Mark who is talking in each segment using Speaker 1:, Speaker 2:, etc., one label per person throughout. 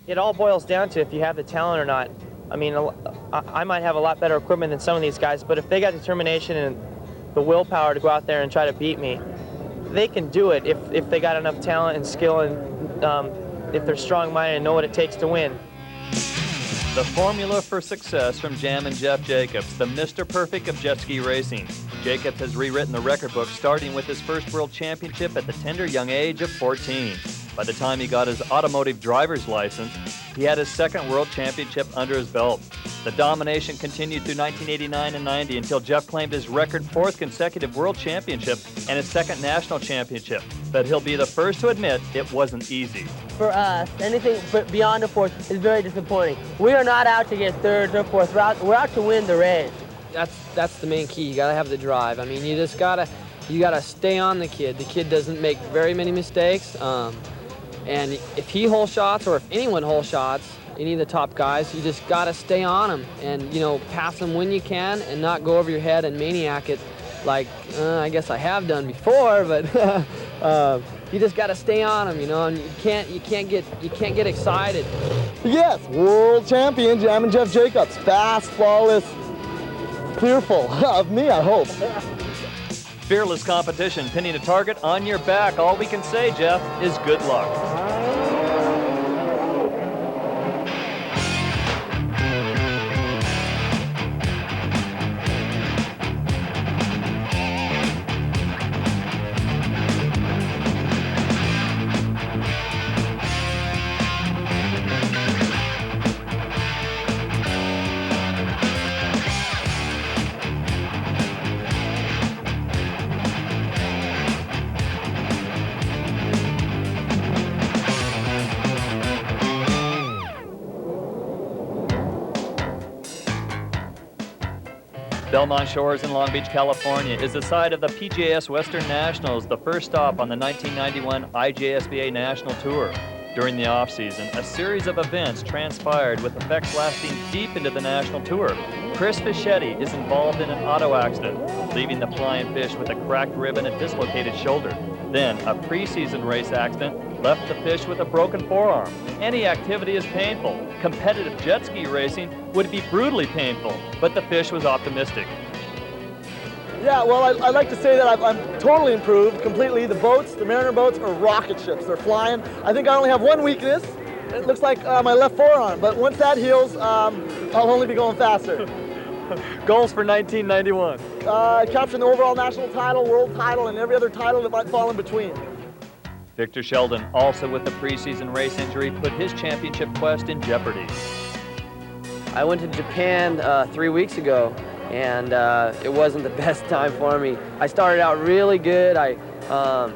Speaker 1: It all boils down to if you have the talent or not. I mean, I might have a lot better equipment than some of these guys, but if they got determination and the willpower to go out there and try to beat me, they can do it if they got enough talent and skill and if they're strong-minded and know what it takes to win.
Speaker 2: The formula for success from Jam and Jeff Jacobs, the Mr. Perfect of jet ski racing. Jacobs has rewritten the record book starting with his first world championship at the tender young age of 14. By the time he got his automotive driver's license, he had his second world championship under his belt. The domination continued through 1989 and 90 until Jeff claimed his record fourth consecutive world championship and his second national championship. But he'll be the first to admit it wasn't easy.
Speaker 3: For us, anything beyond the fourth is very disappointing. We are not out to get third or fourth. We're out to win the race.
Speaker 4: That's the main key. You gotta have the drive. I mean, you gotta stay on the kid. The kid doesn't make very many mistakes. And if he hole shots, or if anyone hole shots, any of the top guys, you just gotta stay on them and, you know, pass them when you can and not go over your head and maniac it like I guess I have done before, but you just gotta stay on them, you know, and you can't get excited.
Speaker 5: Yes, world champion Jam and Jeff Jacobs, fast, flawless, clearful of me, I hope.
Speaker 2: Fearless competition, pinning a target on your back. All we can say, Jeff, is good luck. Belmont Shores in Long Beach, California is the site of the PJS Western Nationals, the first stop on the 1991 IJSBA National Tour. During the off-season, a series of events transpired with effects lasting deep into the National Tour. Chris Fischetti is involved in an auto accident, leaving the Flying Fish with a cracked rib and a dislocated shoulder. Then, a preseason race accident left the Fish with a broken forearm. Any activity is painful. Competitive jet ski racing would be brutally painful, but the Fish was optimistic.
Speaker 5: Yeah, well, I like to say that I'm totally improved, completely. The boats, the Mariner boats, are rocket ships. They're flying. I think I only have one weakness. It looks like my left forearm, but once that heals, I'll only be going faster.
Speaker 2: Goals for 1991?
Speaker 5: Capturing the overall national title, world title, and every other title that might fall in between.
Speaker 2: Victor Sheldon, also with a preseason race injury, put his championship quest in jeopardy.
Speaker 4: I went to Japan 3 weeks ago, and it wasn't the best time for me. I started out really good.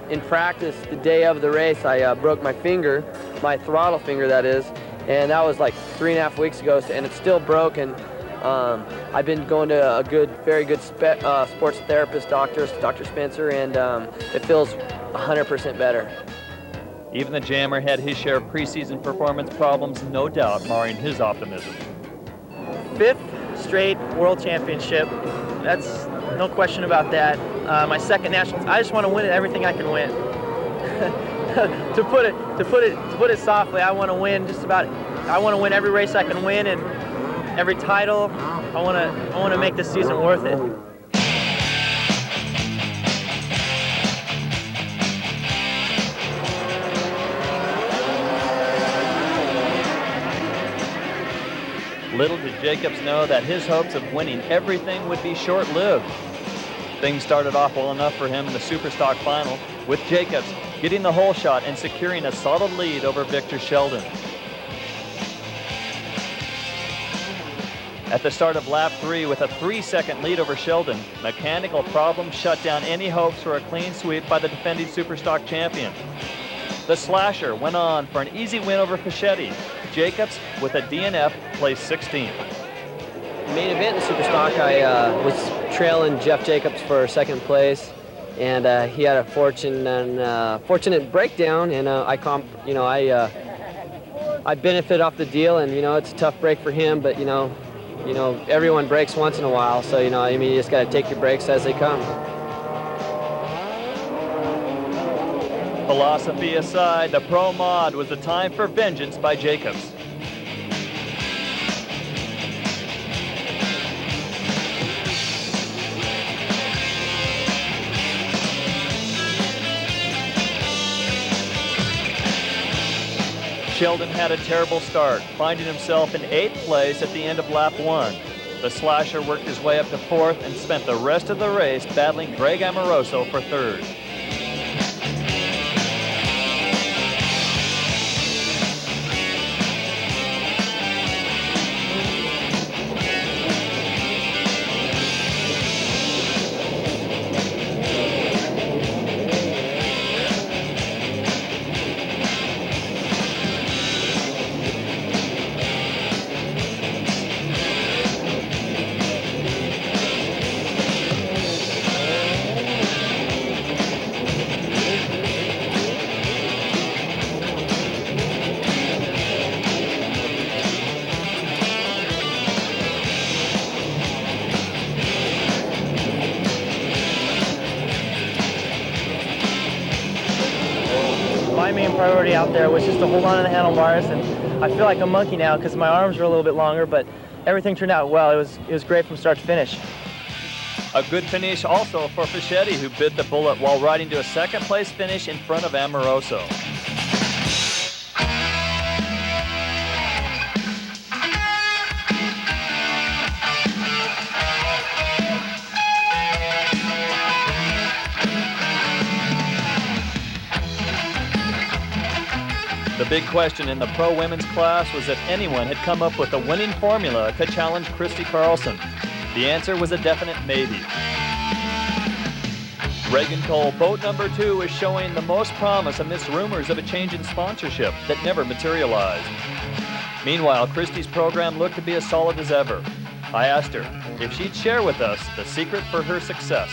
Speaker 4: In practice, the day of the race, I broke my finger, my throttle finger that is, and that was like 3.5 weeks ago, and it's still broken. I've been going to a very good sports therapist, Dr. Spencer, and it feels 100% better.
Speaker 2: Even the Jammer had his share of preseason performance problems, no doubt marring his optimism.
Speaker 1: 5th straight world championship. That's no question about that. My second national. I just want to win everything I can win. to put it softly, I want to win just about. I want to win every race I can win and every title. I want to make this season worth it.
Speaker 2: Little did Jacobs know that his hopes of winning everything would be short-lived. Things started off well enough for him in the Superstock final, with Jacobs getting the hole shot and securing a solid lead over Victor Sheldon. At the start of lap 3, with a 3-second lead over Sheldon, mechanical problems shut down any hopes for a clean sweep by the defending Superstock champion. The Slasher went on for an easy win over Fischetti. Jacobs, with a DNF, placed 16th.
Speaker 4: Main event in Superstock, I was trailing Jeff Jacobs for second place, and he had a fortunate breakdown, and I benefit off the deal, and it's a tough break for him, but everyone breaks once in a while, so you just got to take your breaks as they come.
Speaker 2: Philosophy aside, the Pro Mod was the time for vengeance by Jacobs. Sheldon had a terrible start, finding himself in 8th place at the end of lap 1. The slasher worked his way up to 4th and spent the rest of the race battling Greg Amoroso for 3rd.
Speaker 1: My main priority out there was just to hold on to the handlebars, and I feel like a monkey now because my arms are a little bit longer, but everything turned out well. It was great from start to finish.
Speaker 2: A good finish also for Fischetti, who bit the bullet while riding to a 2nd place finish in front of Amoroso. The big question in the pro women's class was if anyone had come up with a winning formula could challenge Christy Carlson. The answer was a definite maybe. Reagan Cole, boat number 2, is showing the most promise amidst rumors of a change in sponsorship that never materialized. Meanwhile, Christy's program looked to be as solid as ever. I asked her if she'd share with us the secret for her success.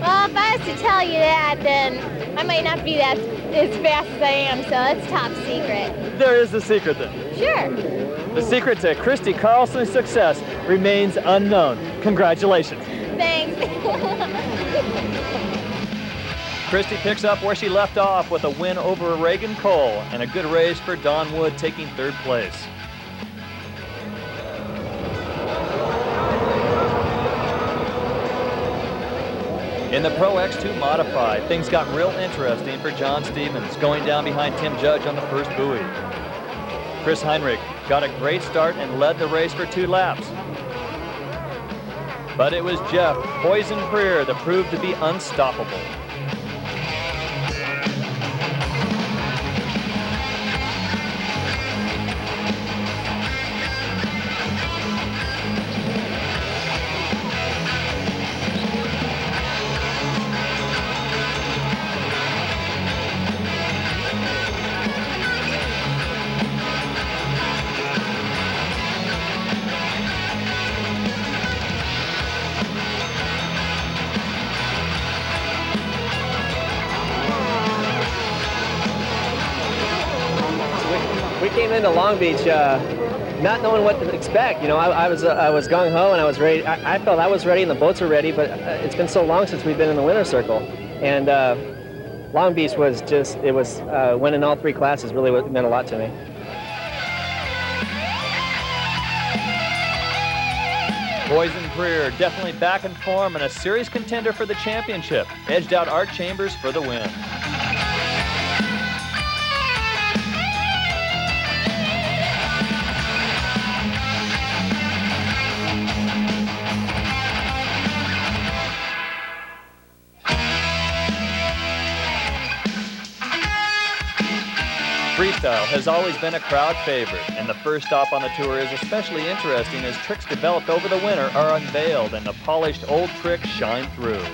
Speaker 6: Well, if I was to tell you that, then I might not be that as fast as I am, so it's top secret.
Speaker 1: There is the secret then.
Speaker 6: Sure.
Speaker 1: The secret to Christy Carlson's success remains unknown. Congratulations.
Speaker 6: Thanks.
Speaker 2: Christy picks up where she left off with a win over Reagan Cole and a good race for Dawn Wood, taking 3rd place. In the Pro X2 Modified, things got real interesting for John Stevens, going down behind Tim Judge on the first buoy. Chris Heinrich got a great start and led the race for 2 laps. But it was Jeff Poison Freer that proved to be unstoppable.
Speaker 7: We came into Long Beach not knowing what to expect. You know, I was gung-ho and I was ready. I felt I was ready and the boats were ready, but it's been so long since we've been in the winter circle. And Long Beach was just, it was, winning all 3 classes really meant a lot to me.
Speaker 2: Poison Freer definitely back in form and a serious contender for the championship. Edged out Art Chambers for the win. Freestyle has always been a crowd favorite, and the first stop on the tour is especially interesting as tricks developed over the winter are unveiled and the polished old tricks shine through.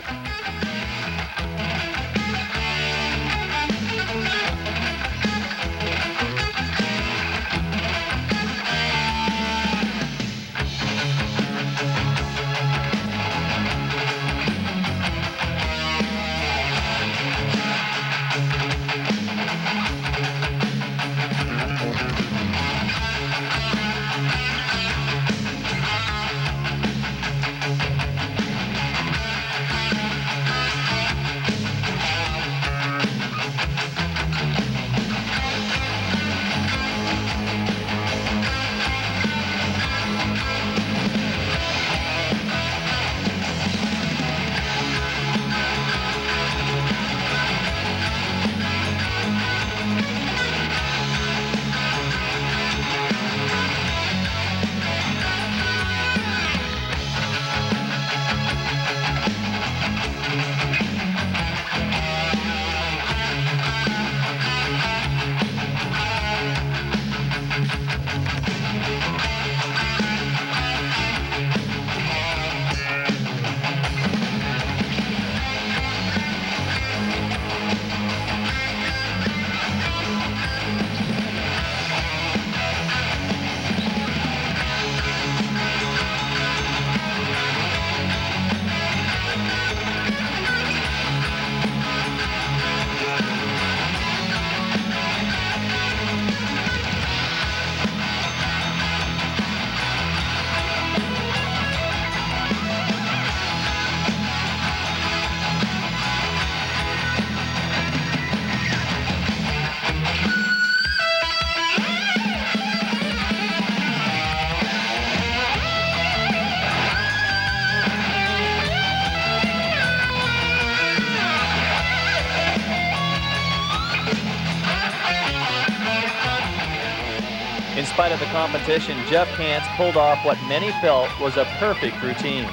Speaker 2: In spite of the competition, Jeff Kantz pulled off what many felt was a perfect routine.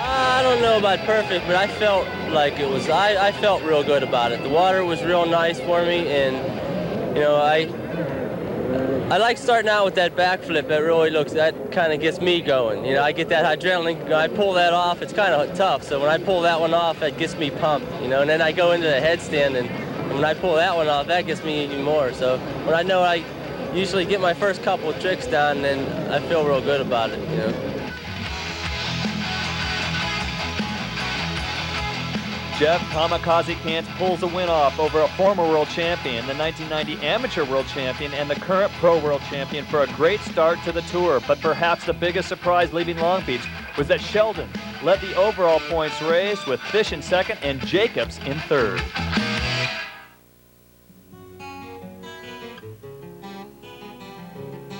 Speaker 3: I don't know about perfect, but I felt like it was, I felt real good about it. The water was real nice for me, and, you know, I like starting out with that backflip. That kind of gets me going. You know, I get that adrenaline, I pull that off, it's kind of tough. So when I pull that one off, that gets me pumped, you know, and then I go into the headstand, and when I pull that one off, that gets me even more. So when I know I usually get my first couple of tricks down, then I feel real good about it, you know.
Speaker 2: Jeff Kamikaze Kantz pulls a win off over a former world champion, the 1990 amateur world champion, and the current pro world champion for a great start to the tour. But perhaps the biggest surprise leaving Long Beach was that Sheldon led the overall points race with Fish in second and Jacobs in third.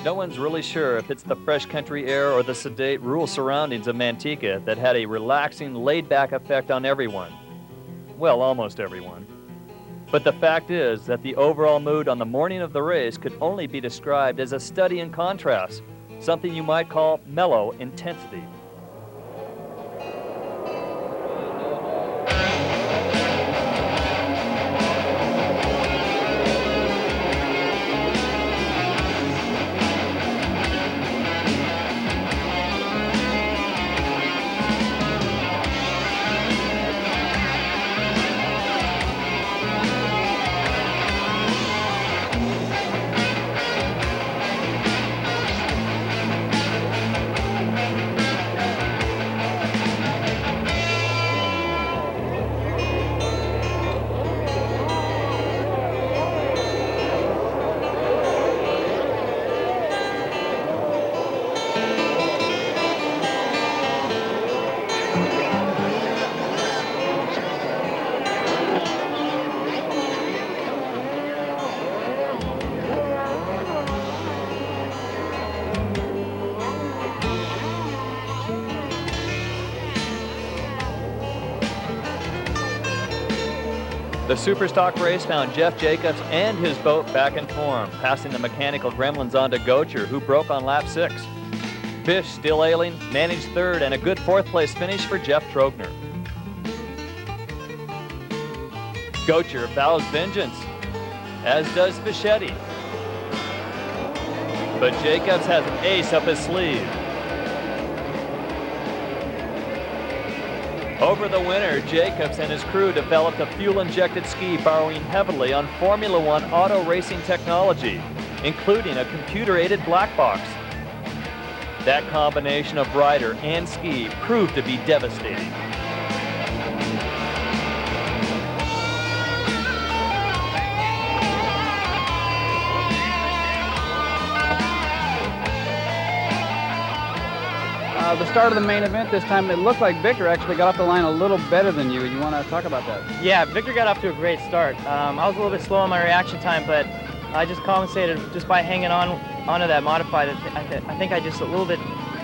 Speaker 2: No one's really sure if it's the fresh country air or the sedate rural surroundings of Manteca that had a relaxing, laid-back effect on everyone. Well, almost everyone. But the fact is that the overall mood on the morning of the race could only be described as a study in contrast, something you might call mellow intensity. The Superstock race found Jeff Jacobs and his boat back in form, passing the mechanical gremlins on to Gocher, who broke on lap 6. Fish, still ailing, managed third, and a good fourth-place finish for Jeff Trogner. Gocher vows vengeance, as does Fischetti. But Jacobs has an ace up his sleeve. Over the winter, Jacobs and his crew developed a fuel-injected ski borrowing heavily on Formula One auto racing technology, including a computer-aided black box. That combination of rider and ski proved to be devastating.
Speaker 8: The start of the main event this time, it looked like Victor actually got off the line a little better than you. You want to talk about that?
Speaker 1: Yeah, Victor got off to a great start. I was a little bit slow on my reaction time, but I just compensated just by hanging onto that modified. I think I just a little bit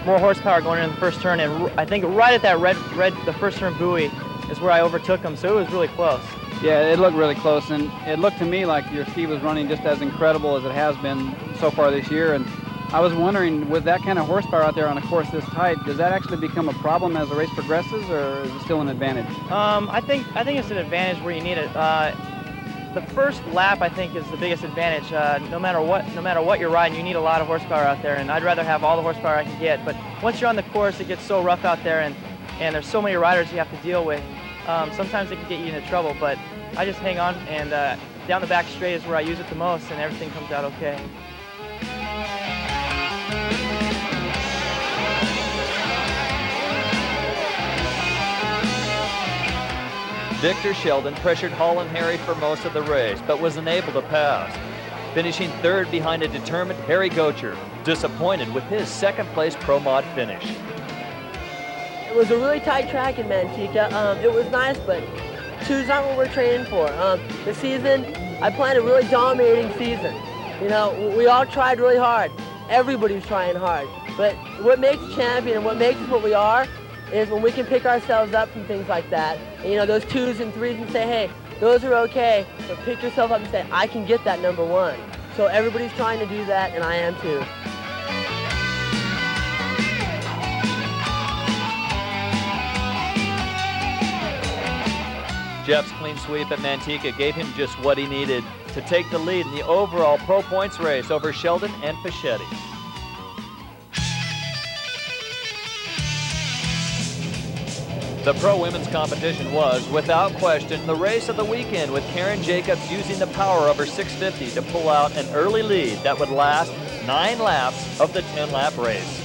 Speaker 1: more horsepower going into the first turn, and I think right at that the first turn buoy is where I overtook him, so it was really close.
Speaker 8: Yeah, it looked really close, and it looked to me like your ski was running just as incredible as it has been so far this year. And I was wondering, with that kind of horsepower out there on a course this tight, does that actually become a problem as the race progresses, or is it still an advantage?
Speaker 1: I think it's an advantage where you need it. The first lap, I think, is the biggest advantage. No matter what you're riding, you need a lot of horsepower out there, and I'd rather have all the horsepower I can get. But once you're on the course, it gets so rough out there, and there's so many riders you have to deal with. Sometimes it can get you into trouble, but I just hang on, and down the back straight is where I use it the most, and everything comes out okay.
Speaker 2: Victor Sheldon pressured Hall and Harry for most of the race, but was unable to pass, finishing third behind a determined Harry Gocher, disappointed with his second-place Pro Mod finish.
Speaker 3: It was a really tight track in Manteca. It was nice, but twos aren't what we're training for. The season, I planned a really dominating season. You know, we all tried really hard. Everybody was trying hard. But what makes a champion and what makes us what we are is when we can pick ourselves up from things like that. And, you know, those twos and threes and say, hey, those are okay, but pick yourself up and say, I can get that number one.
Speaker 9: So everybody's trying to do that, and I am too.
Speaker 2: Jeff's clean sweep at Manteca gave him just what he needed to take the lead in the overall pro points race over Sheldon and Fischetti. The pro women's competition was, without question, the race of the weekend, with Karen Jacobs using the power of her 650 to pull out an early lead that would last 9 laps of the 10-lap race.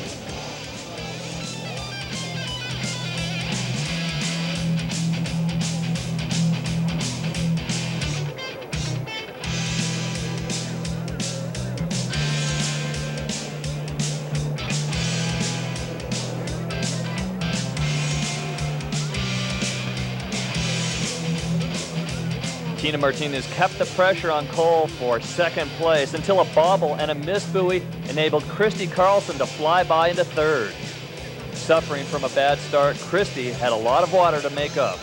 Speaker 2: Tina Martinez kept the pressure on Cole for second place until a bobble and a missed buoy enabled Christy Carlson to fly by into third. Suffering from a bad start, Christy had a lot of water to make up.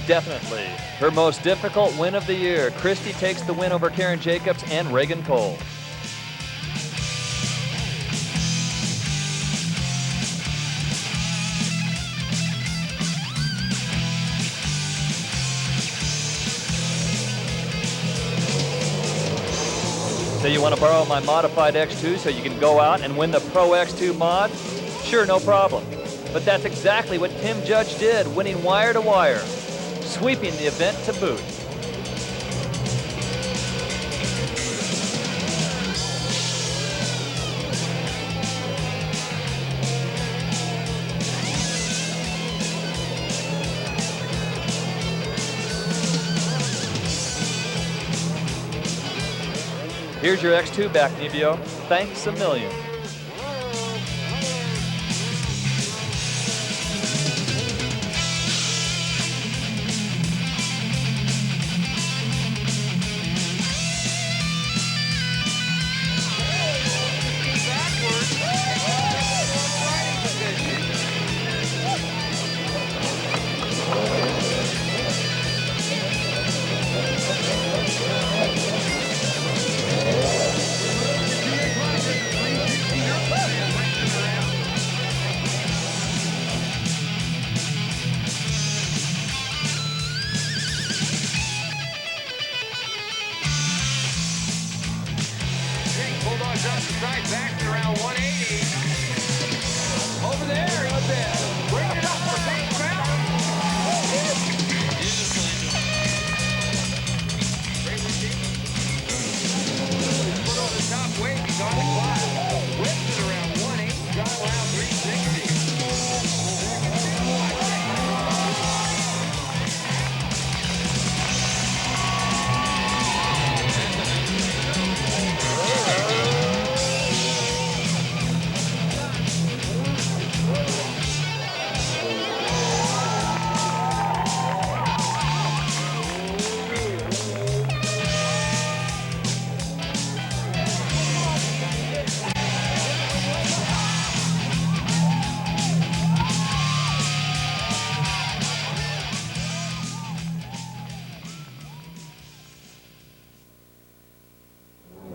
Speaker 2: Definitely her most difficult win of the year. Christy takes the win over Karen Jacobs and Reagan Cole. So you want to borrow my modified X2 so you can go out and win the Pro X2 mod? Sure, no problem. But that's exactly what Tim Judge did, winning wire to wire, sweeping the event to boot. Here's your X2 back, Nevio. Thanks a million.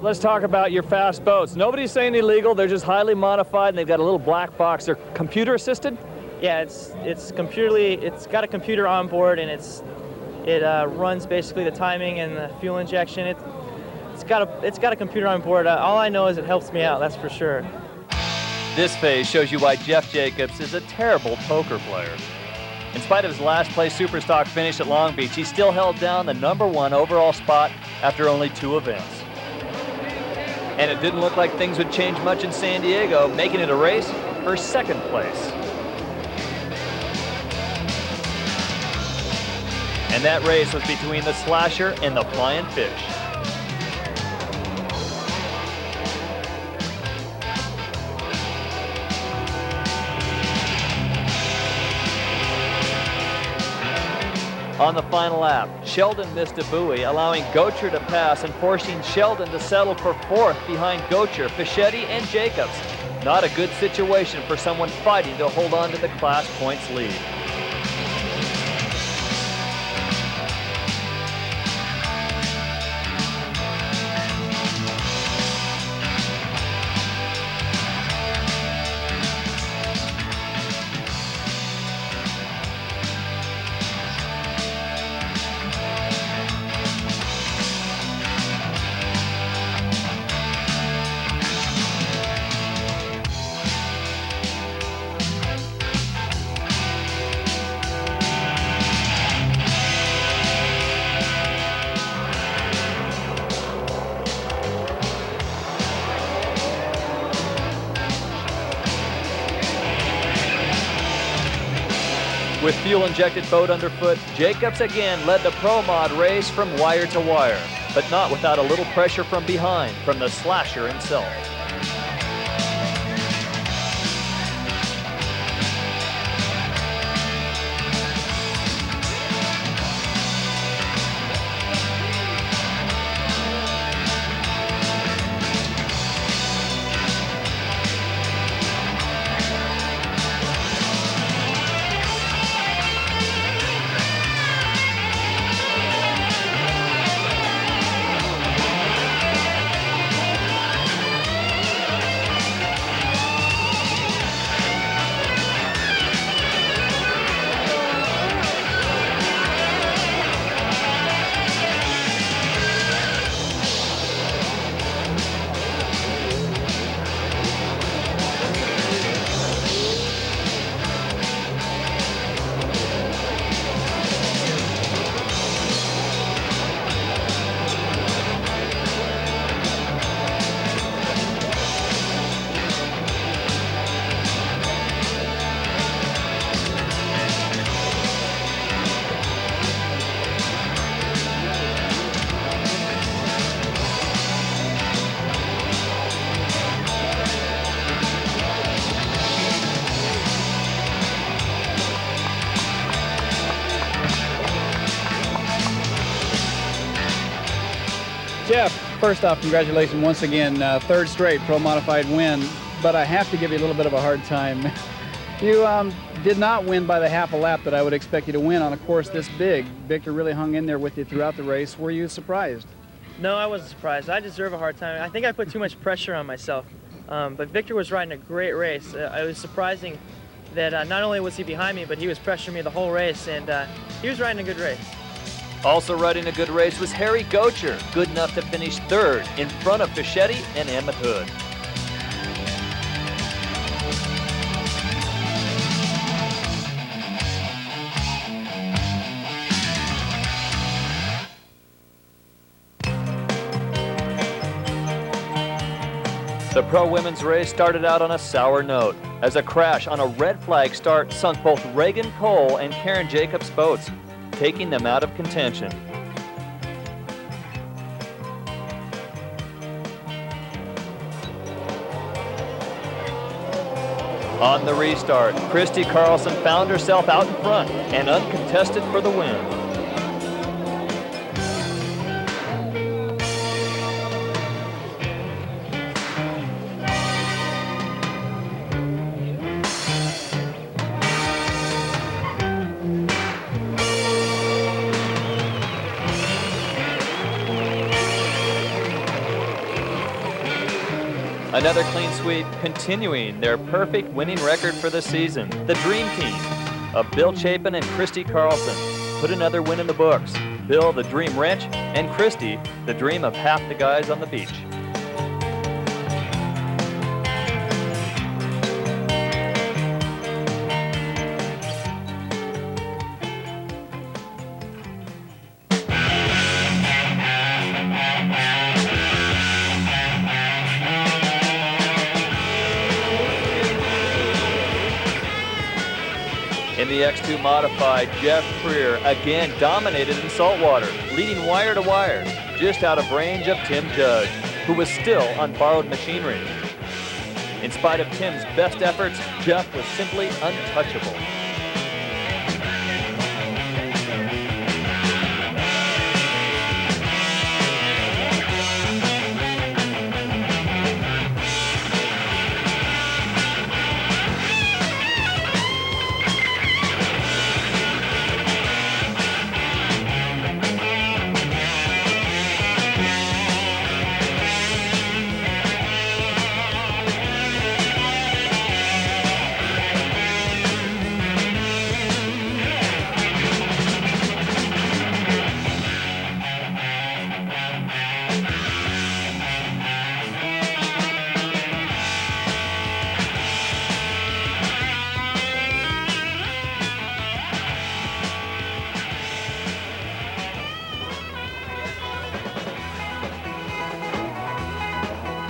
Speaker 2: Let's talk about your fast boats. Nobody's saying illegal, they're just highly modified and they've got a little black box. They're computer assisted?
Speaker 1: Yeah, it's got a computer on board, and it runs basically the timing and the fuel injection. It's got a computer on board. All I know is it helps me out, that's for sure.
Speaker 2: This phase shows you why Jeff Jacobs is a terrible poker player. In spite of his last place Superstock finish at Long Beach, he still held down the #1 overall spot after only 2 events. And it didn't look like things would change much in San Diego, making it a race for second place. And that race was between the Slasher and the Flying Fish. On the final lap, Sheldon missed a buoy, allowing Gocher to pass and forcing Sheldon to settle for fourth behind Gocher, Fischetti, and Jacobs. Not a good situation for someone fighting to hold on to the class points lead. With fuel-injected boat underfoot, Jacobs again led the Pro Mod race from wire to wire, but not without a little pressure from behind from the Slasher himself.
Speaker 8: Jeff, first off, congratulations once again. Third straight Pro Modified win, but I have to give you a little bit of a hard time. You did not win by the half a lap that I would expect you to win on a course this big. Victor really hung in there with you throughout the race. Were you surprised?
Speaker 1: No, I wasn't surprised. I deserve a hard time. I think I put too much pressure on myself. But Victor was riding a great race. It was surprising that not only was he behind me, but he was pressuring me the whole race, and he was riding a good race.
Speaker 2: Also riding a good race was Harry Gocher, good enough to finish third in front of Fischetti and Emmett Hood. The Pro Women's race started out on a sour note, as a crash on a red flag start sunk both Reagan Cole and Karen Jacobs' boats, taking them out of contention. On the restart, Christy Carlson found herself out in front and uncontested for the win. Another clean sweep, continuing their perfect winning record for the season. The Dream Team of Bill Chapin and Christy Carlson put another win in the books. Bill, the Dream Wrench, and Christy, the dream of half the guys on the beach. In the X2 Modified, Jeff Freer again dominated in saltwater, leading wire to wire, just out of range of Tim Judge, who was still on borrowed machinery. In spite of Tim's best efforts, Jeff was simply untouchable.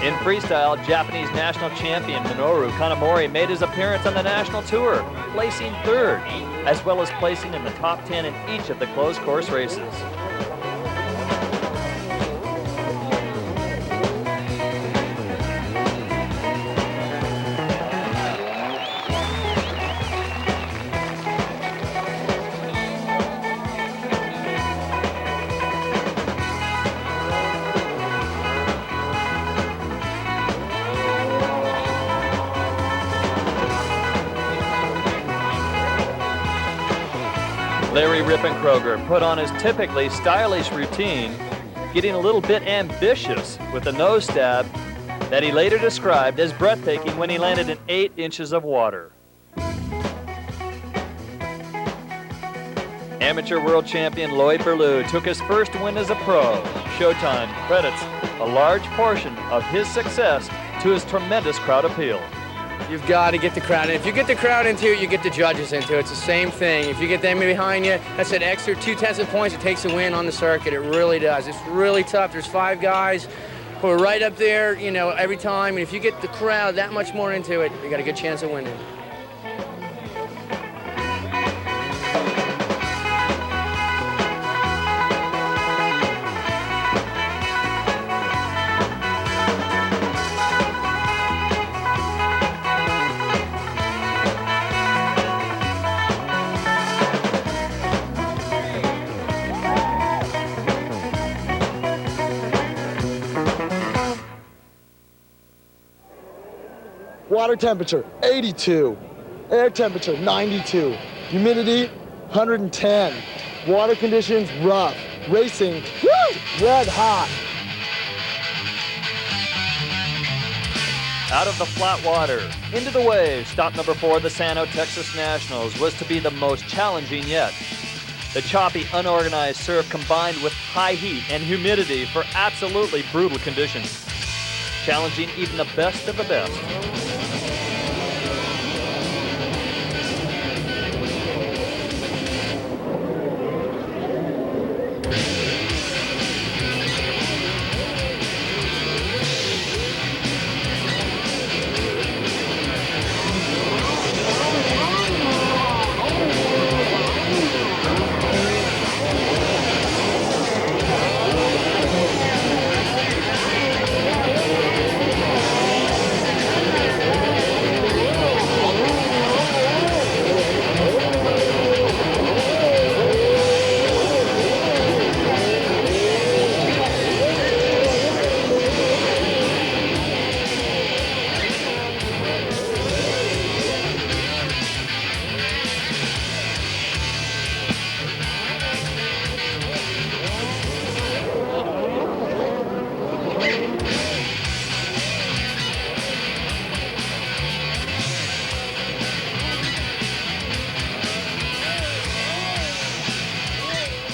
Speaker 2: In freestyle, Japanese national champion Minoru Kanamori made his appearance on the national tour, placing third, as well as placing in the top 10 in each of the closed course races. Larry Rippenkroger put on his typically stylish routine, getting a little bit ambitious with a nose stab that he later described as breathtaking when he landed in 8 inches of water. Amateur world champion Lloyd Berlew took his first win as a pro. Showtime credits a large portion of his success to his tremendous crowd appeal.
Speaker 10: You've got to get the crowd in. If you get the crowd into it, you get the judges into it. It's the same thing. If you get them behind you, that's an extra 2/10 points it takes to win on the circuit. It really does. It's really tough. There's 5 guys who are right up there, you know, every time. And if you get the crowd that much more into it, you got a good chance of winning.
Speaker 5: Water temperature, 82. Air temperature, 92. Humidity, 110. Water conditions, rough. Racing, woo, red hot.
Speaker 2: Out of the flat water, into the waves, stop number 4 of the Sano, Texas Nationals was to be the most challenging yet. The choppy, unorganized surf combined with high heat and humidity for absolutely brutal conditions, challenging even the best of the best.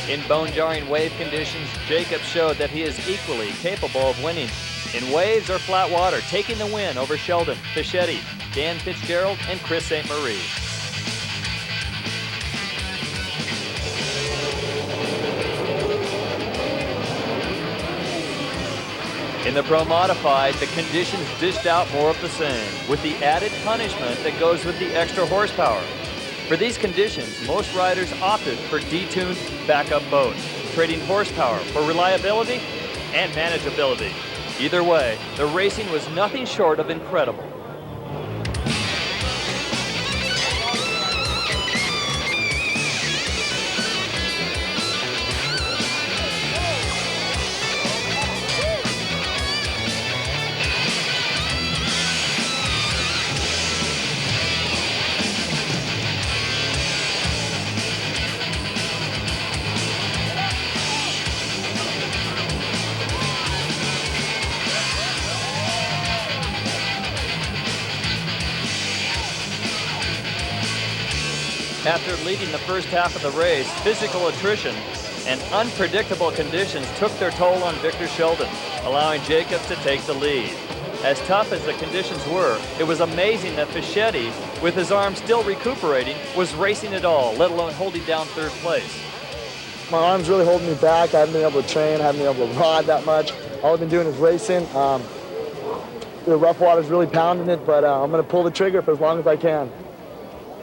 Speaker 2: In bone-jarring wave conditions, Jacob showed that he is equally capable of winning in waves or flat water, taking the win over Sheldon, Fischetti, Dan Fitzgerald, and Chris St. Marie. In the Pro Modified, the conditions dished out more of the same, with the added punishment that goes with the extra horsepower. For these conditions, most riders opted for detuned backup boats, trading horsepower for reliability and manageability. Either way, the racing was nothing short of incredible. After leading the first half of the race, physical attrition and unpredictable conditions took their toll on Victor Sheldon, allowing Jacobs to take the lead. As tough as the conditions were, it was amazing that Fischetti, with his arm still recuperating, was racing at all, let alone holding down third place.
Speaker 5: My arm's really holding me back. I haven't been able to train, I haven't been able to ride that much. All I've been doing is racing. The rough water's really pounding it, but I'm going to pull the trigger for as long as I can.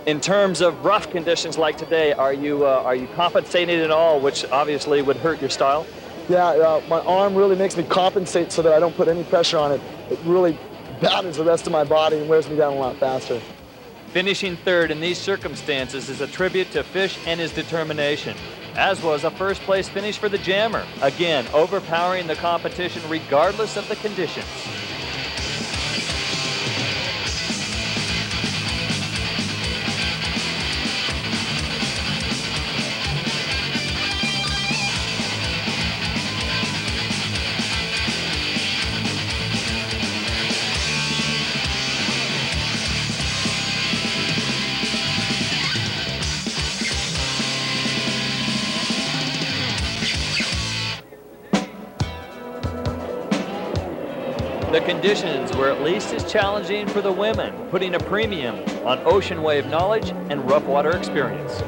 Speaker 2: In terms of rough conditions like today, are you compensating at all, which obviously would hurt your style?
Speaker 5: Yeah, my arm really makes me compensate so that I don't put any pressure on it. It really batters the rest of my body and wears me down a lot faster.
Speaker 2: Finishing third in these circumstances is a tribute to Fish and his determination, as was a first place finish for the Jammer, again overpowering the competition regardless of the conditions. The conditions were at least as challenging for the women, putting a premium on ocean wave knowledge and rough water experience.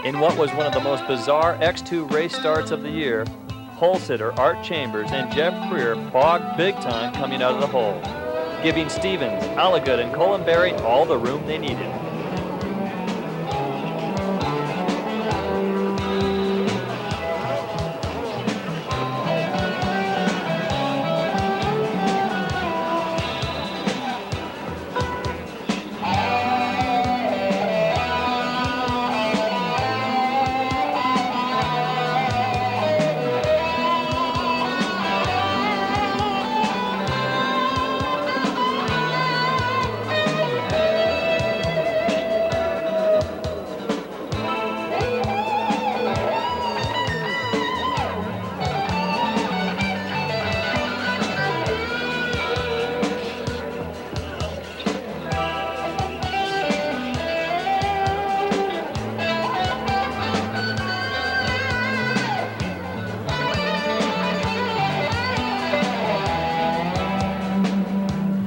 Speaker 2: In what was one of the most bizarre X2 race starts of the year, pole sitter Art Chambers and Jeff Freer bogged big time coming out of the hole, giving Stevens, Allagood, and Collenberry all the room they needed.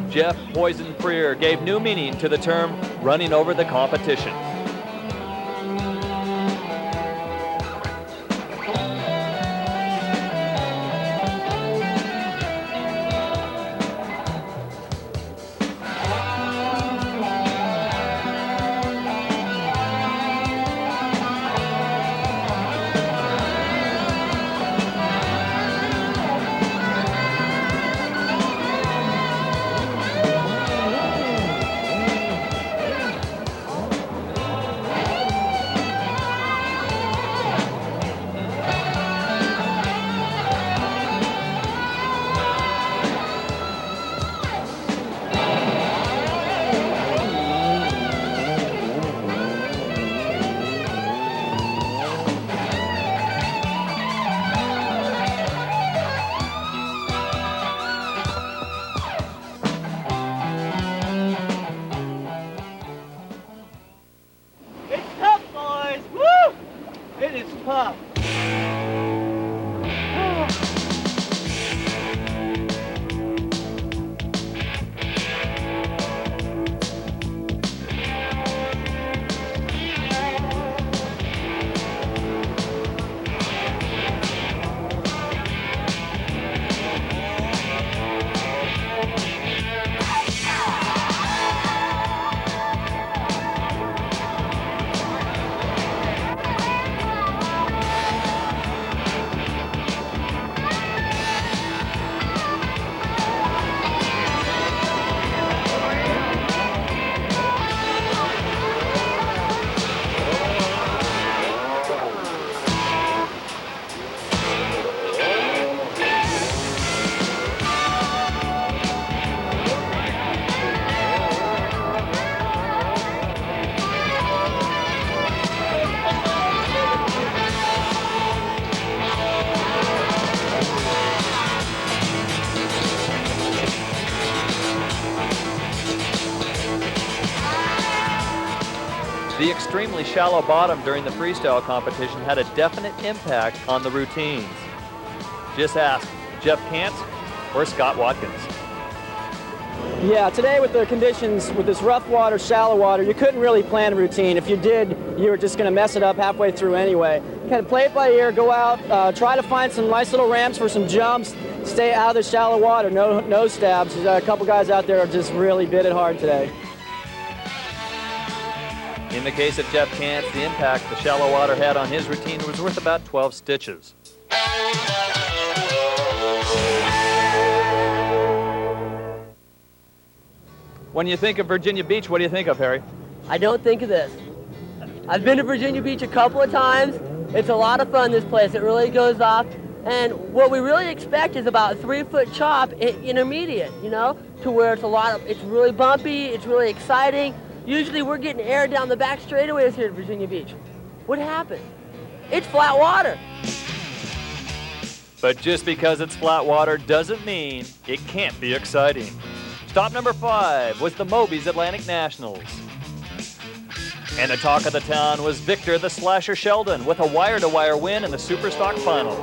Speaker 2: Jeff Poison Freer gave new meaning to the term running over the competition. The extremely shallow bottom during the freestyle competition had a definite impact on the routines. Just ask Jeff Kant or Scott Watkins.
Speaker 11: Yeah, today with the conditions, with this rough water, shallow water, you couldn't really plan a routine. If you did, you were just going to mess it up halfway through anyway. You kind of play it by ear, go out, try to find some nice little ramps for some jumps, stay out of the shallow water, no stabs. There's a couple guys out there who just really bit it hard today.
Speaker 2: In the case of Jeff Kant, the impact the shallow water had on his routine was worth about 12 stitches. When you think of Virginia Beach, what do you think of, Harry?
Speaker 9: I don't think of this. I've been to Virginia Beach a couple of times. It's a lot of fun, this place. It really goes off. And what we really expect is about a 3-foot chop intermediate, you know, to where it's really bumpy, it's really exciting. Usually we're getting air down the back straightaways here at Virginia Beach. What happened? It's flat water.
Speaker 2: But just because it's flat water doesn't mean it can't be exciting. Stop number 5 was the Moby's Atlantic Nationals. And the talk of the town was Victor the Slasher Sheldon with a wire-to-wire win in the Superstock Final.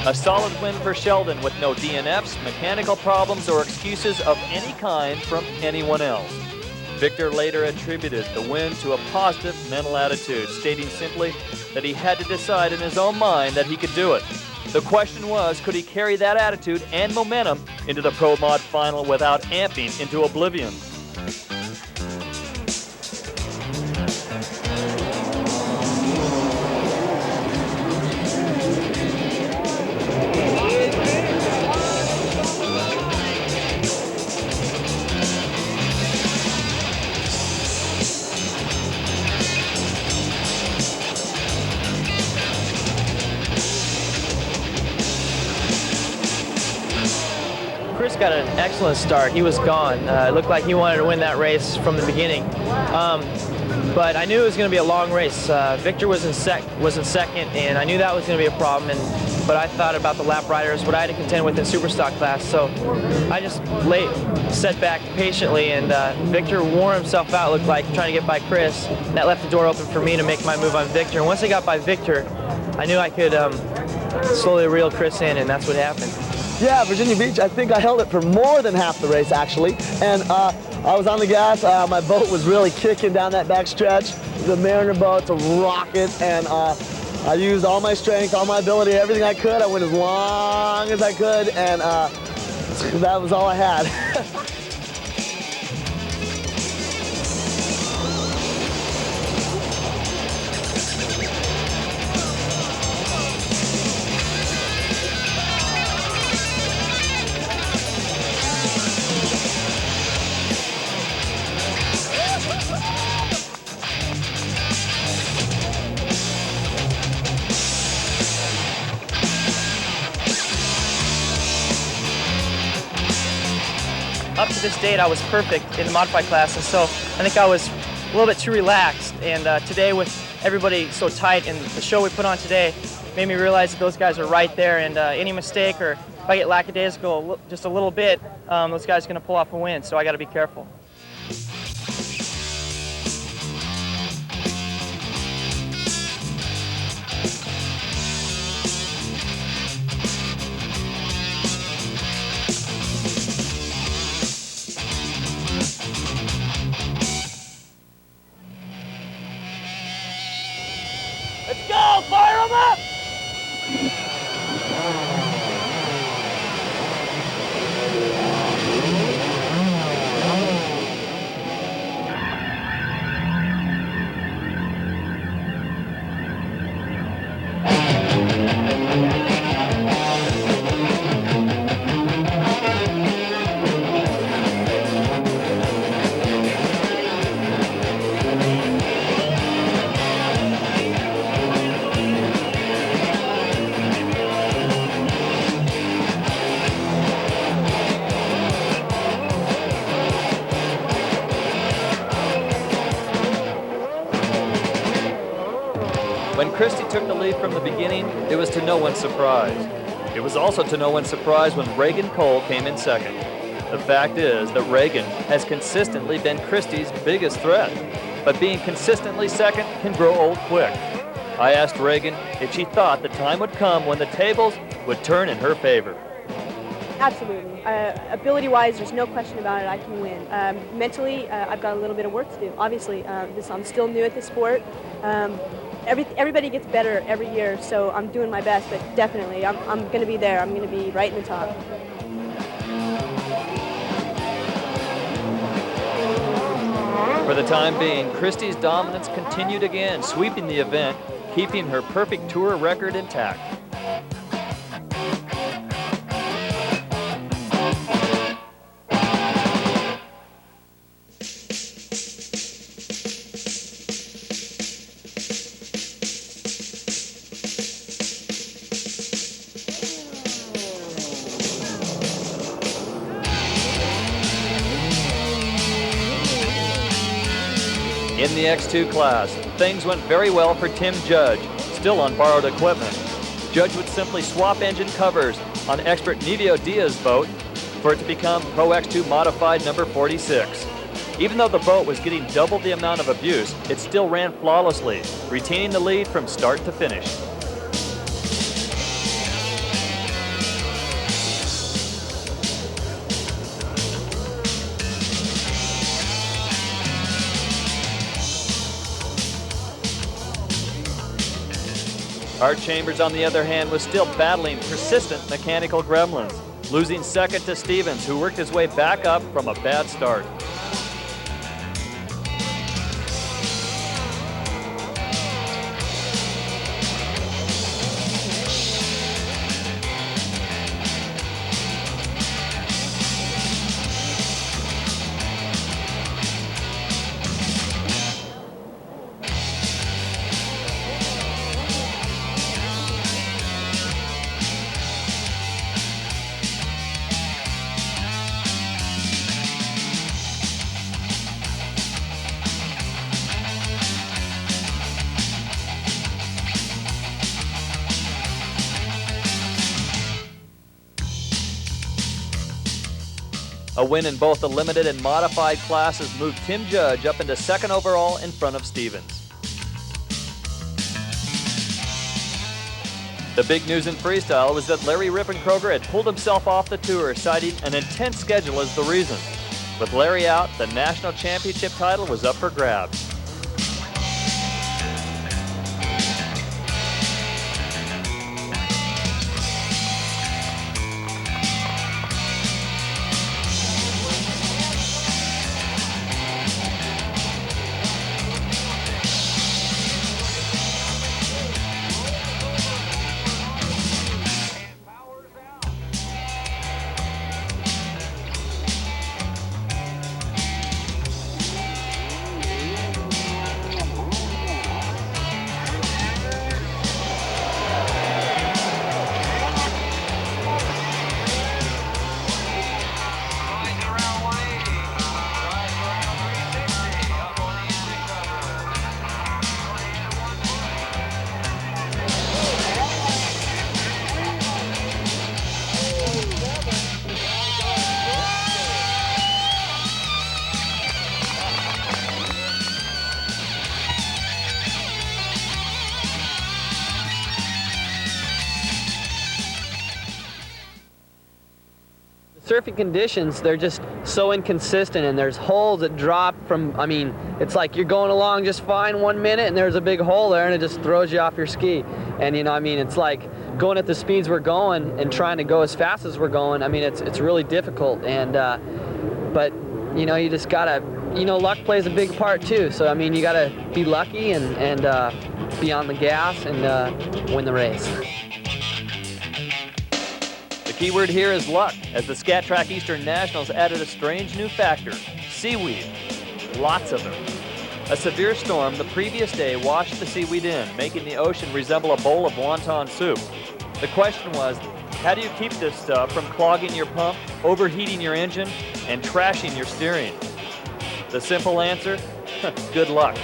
Speaker 2: A solid win for Sheldon with no DNFs, mechanical problems, or excuses of any kind from anyone else. Victor later attributed the win to a positive mental attitude, stating simply that he had to decide in his own mind that he could do it. The question was, could he carry that attitude and momentum into the Pro Mod Final without amping into oblivion?
Speaker 1: Chris got an excellent start. He was gone. It looked like he wanted to win that race from the beginning. But I knew it was going to be a long race. Victor was in second, and I knew that was going to be a problem. But I thought about the lap riders, what I had to contend with in Superstock class. So I just sat back patiently, and Victor wore himself out, looked like, trying to get by Chris. And that left the door open for me to make my move on Victor. And once I got by Victor, I knew I could slowly reel Chris in, and that's what happened.
Speaker 5: Yeah, Virginia Beach, I think I held it for more than half the race, actually. And I was on the gas. My boat was really kicking down that back stretch. The Mariner boat's a rocket, and I used all my strength, all my ability, everything I could. I went as long as I could, and that was all I had.
Speaker 1: Up to this date, I was perfect in the modified class, and so I think I was a little bit too relaxed. And today, with everybody so tight, and the show we put on today made me realize that those guys are right there, and any mistake, or if I get lackadaisical just a little bit, those guys are going to pull off a win, so I got to be careful.
Speaker 9: Let's go! Fire them up!
Speaker 2: When Christie took the lead from the beginning, it was to no one's surprise. It was also to no one's surprise when Reagan Cole came in second. The fact is that Reagan has consistently been Christie's biggest threat, but being consistently second can grow old quick. I asked Reagan if she thought the time would come when the tables would turn in her favor.
Speaker 12: Absolutely. Ability-wise, there's no question about it. I can win. Mentally, I've got a little bit of work to do. Obviously, I'm still new at the sport. Everybody gets better every year, so I'm doing my best, but definitely I'm going to be there. I'm going to be right in the top.
Speaker 2: For the time being, Christie's dominance continued again, sweeping the event, keeping her perfect tour record intact. In the X2 class, things went very well for Tim Judge, still on borrowed equipment. Judge would simply swap engine covers on expert Nivio Diaz's boat for it to become Pro X2 Modified number 46. Even though the boat was getting double the amount of abuse, it still ran flawlessly, retaining the lead from start to finish. Art Chambers, on the other hand, was still battling persistent mechanical gremlins, losing second to Stevens, who worked his way back up from a bad start. A win in both the limited and modified classes moved Tim Judge up into second overall in front of Stevens. The big news in freestyle was that Larry Rippenkroger had pulled himself off the tour, citing an intense schedule as the reason. With Larry out, the national championship title was up for grabs.
Speaker 4: Surfing conditions, they're just so inconsistent, and there's holes that drop from, I mean, it's like you're going along just fine 1 minute and there's a big hole there and it just throws you off your ski. And you know, I mean, it's like going at the speeds we're going and trying to go as fast as we're going. I mean, it's really difficult, and but you know, you just gotta, you know, luck plays a big part too. So I mean, you gotta be lucky and be on the gas and win the race.
Speaker 2: The key word here is luck, as the Scat Track Eastern Nationals added a strange new factor: seaweed. Lots of them. A severe storm the previous day washed the seaweed in, making the ocean resemble a bowl of wonton soup. The question was, how do you keep this stuff from clogging your pump, overheating your engine, and trashing your steering? The simple answer? Good luck.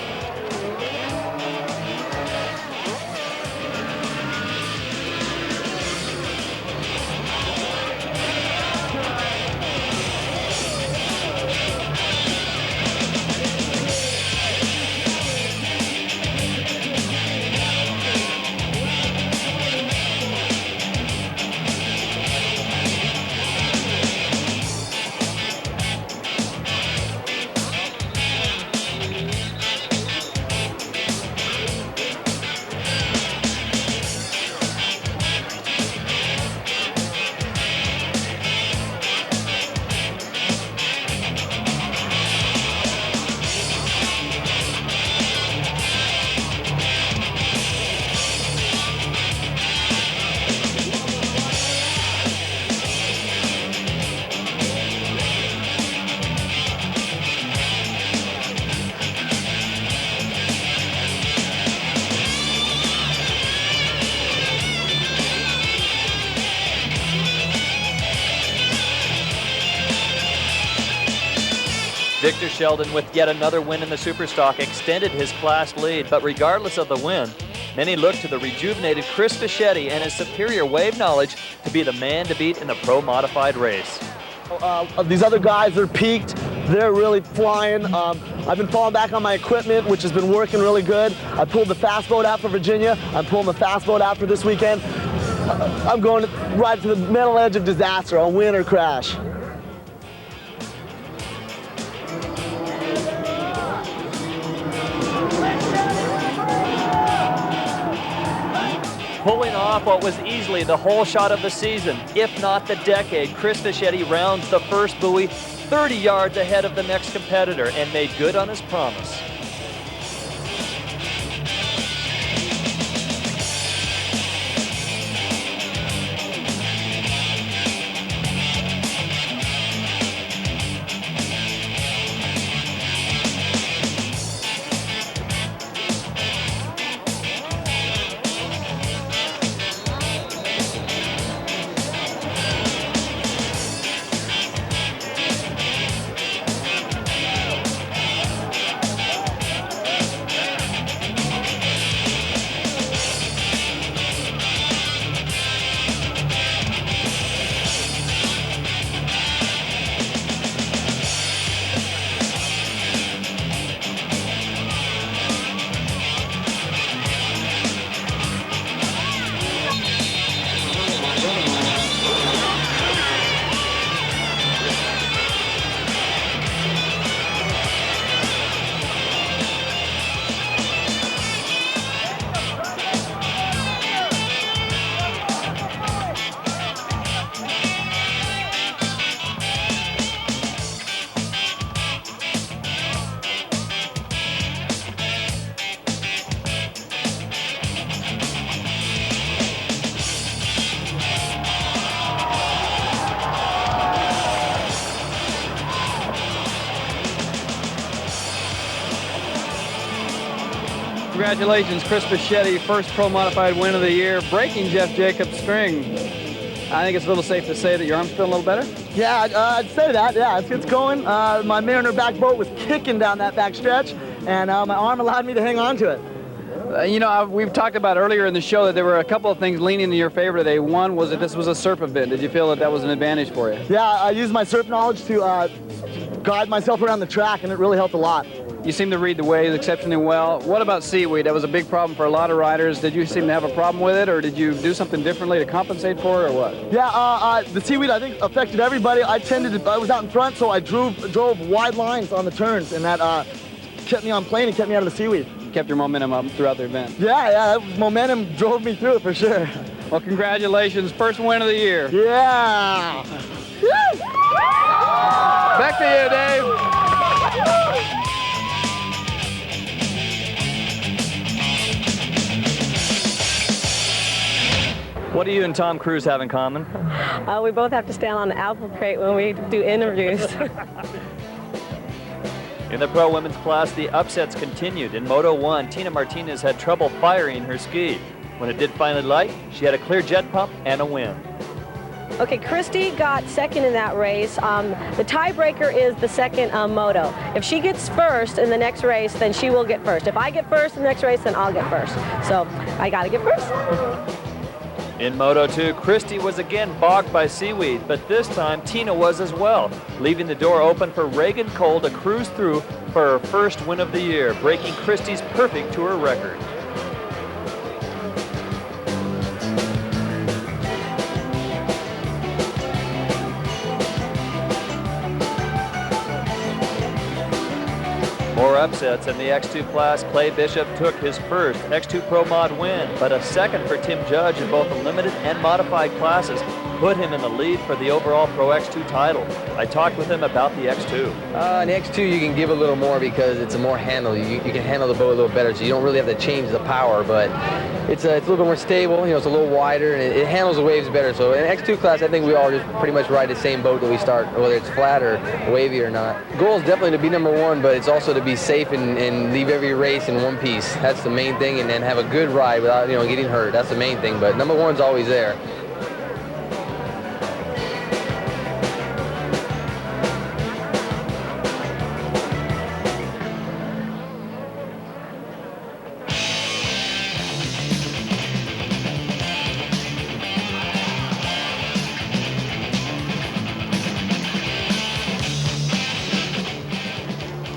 Speaker 2: Victor Sheldon, with yet another win in the Superstock, extended his class lead, but regardless of the win, many look to the rejuvenated Chris Fischetti and his superior wave knowledge to be the man to beat in the pro modified race.
Speaker 5: These other guys are peaked. They're really flying. I've been falling back on my equipment, which has been working really good. I pulled the fast boat out for Virginia. I'm pulling the fast boat out for this weekend. I'm going right to the middle edge of disaster. I'll win or crash.
Speaker 2: Pulling off what was easily the whole shot of the season, if not the decade, Chris Fischetti rounds the first buoy 30 yards ahead of the next competitor and made good on his promise.
Speaker 8: Congratulations, Chris Fischetti, first pro modified win of the year, breaking Jeff Jacobs' string. I think it's a little safe to say that your arm's feeling a little better?
Speaker 5: Yeah, I'd say that. Yeah, it's going. My Mariner back boat was kicking down that back stretch, and my arm allowed me to hang on to it.
Speaker 8: You know, we've talked about earlier in the show that there were a couple of things leaning in your favor today. One was that this was a surf event. Did you feel that that was an advantage for you?
Speaker 5: Yeah, I used my surf knowledge to guide myself around the track, and it really helped a lot.
Speaker 8: You seem to read the waves exceptionally well. What about seaweed? That was a big problem for a lot of riders. Did you seem to have a problem with it, or did you do something differently to compensate for it, or what?
Speaker 5: Yeah, the seaweed, I think, affected everybody. I was out in front, so I drove wide lines on the turns, and that kept me on plane and kept me out of the seaweed.
Speaker 8: Kept your momentum up throughout the event.
Speaker 5: Yeah, that momentum drove me through it for sure.
Speaker 8: Well, congratulations. First win of the year.
Speaker 5: Yeah.
Speaker 8: Back to you, Dave.
Speaker 2: What do you and Tom Cruise have in common?
Speaker 13: We both have to stand on the apple crate when we do interviews.
Speaker 2: In the pro women's class, the upsets continued. In Moto 1, Tina Martinez had trouble firing her ski. When it did finally light, she had a clear jet pump and a win.
Speaker 13: Okay, Christy got second in that race. The tiebreaker is the second moto. If she gets first in the next race, then she will get first. If I get first in the next race, then I'll get first. So I gotta get first.
Speaker 2: In Moto 2, Christy was again bogged by seaweed, but this time Tina was as well, leaving the door open for Reagan Cole to cruise through for her first win of the year, breaking Christy's perfect tour record. More upsets in the X2 class. Clay Bishop took his first X2 Pro Mod win, but a second for Tim Judge in both the limited and modified classes put him in the lead for the overall Pro X2 title. I talked with him about the X2.
Speaker 14: In the X2 you can give a little more because it's a more handle. You can handle the boat a little better, so you don't really have to change the power, but it's a little bit more stable. You know, it's a little wider and it handles the waves better. So in X2 class, I think we all just pretty much ride the same boat that we start, whether it's flat or wavy or not. Goal is definitely to be #1, but it's also to be safe and leave every race in one piece. That's the main thing, and then have a good ride without getting hurt. That's the main thing. But #1's always there.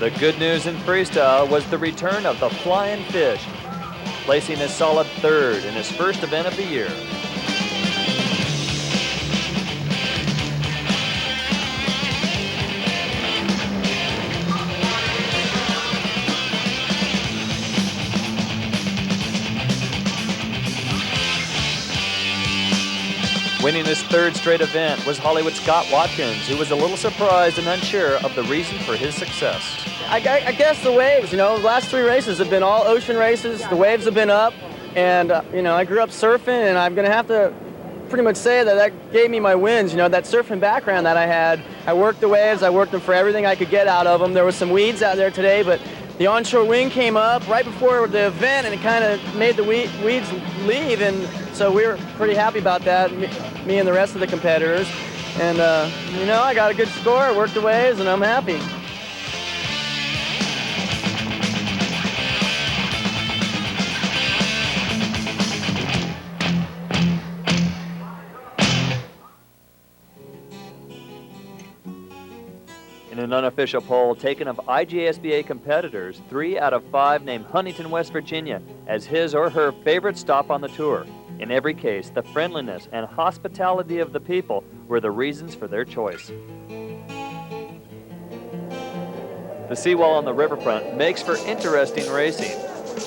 Speaker 2: The good news in freestyle was the return of the Flying Fish, placing a solid third in his first event of the year. Winning his third straight event was Hollywood's Scott Watkins, who was a little surprised and unsure of the reason for his success.
Speaker 11: I guess the waves, the last 3 races have been all ocean races. The waves have been up, and, I grew up surfing, and I'm going to have to pretty much say that gave me my wins. That surfing background that I had, I worked the waves, I worked them for everything I could get out of them. There was some weeds out there today, but the onshore wind came up right before the event, and it kind of made the weeds leave, and so we were pretty happy about that, me and the rest of the competitors. And, I got a good score, I worked the waves, and I'm happy.
Speaker 2: In an unofficial poll taken of IJSBA competitors, 3 out of 5 named Huntington, West Virginia as his or her favorite stop on the tour. In every case, the friendliness and hospitality of the people were the reasons for their choice. The seawall on the riverfront makes for interesting racing.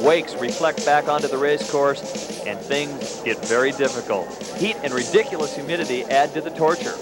Speaker 2: Wakes reflect back onto the race course, and things get very difficult. Heat and ridiculous humidity add to the torture.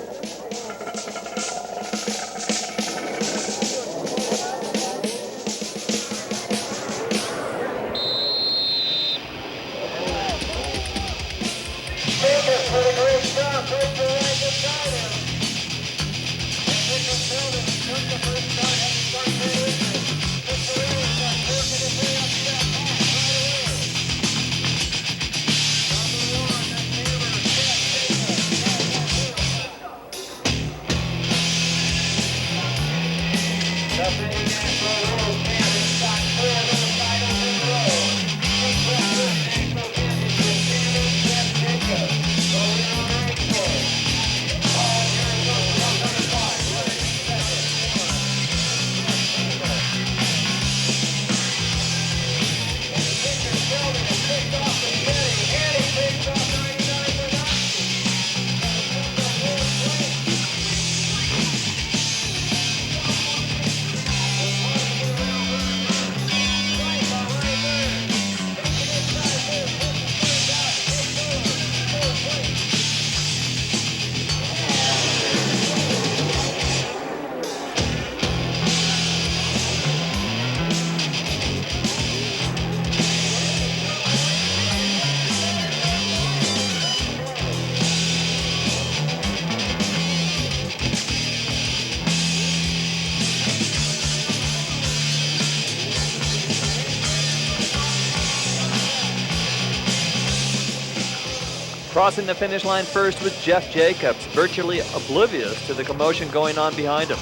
Speaker 2: Crossing the finish line first was Jeff Jacobs, virtually oblivious to the commotion going on behind him.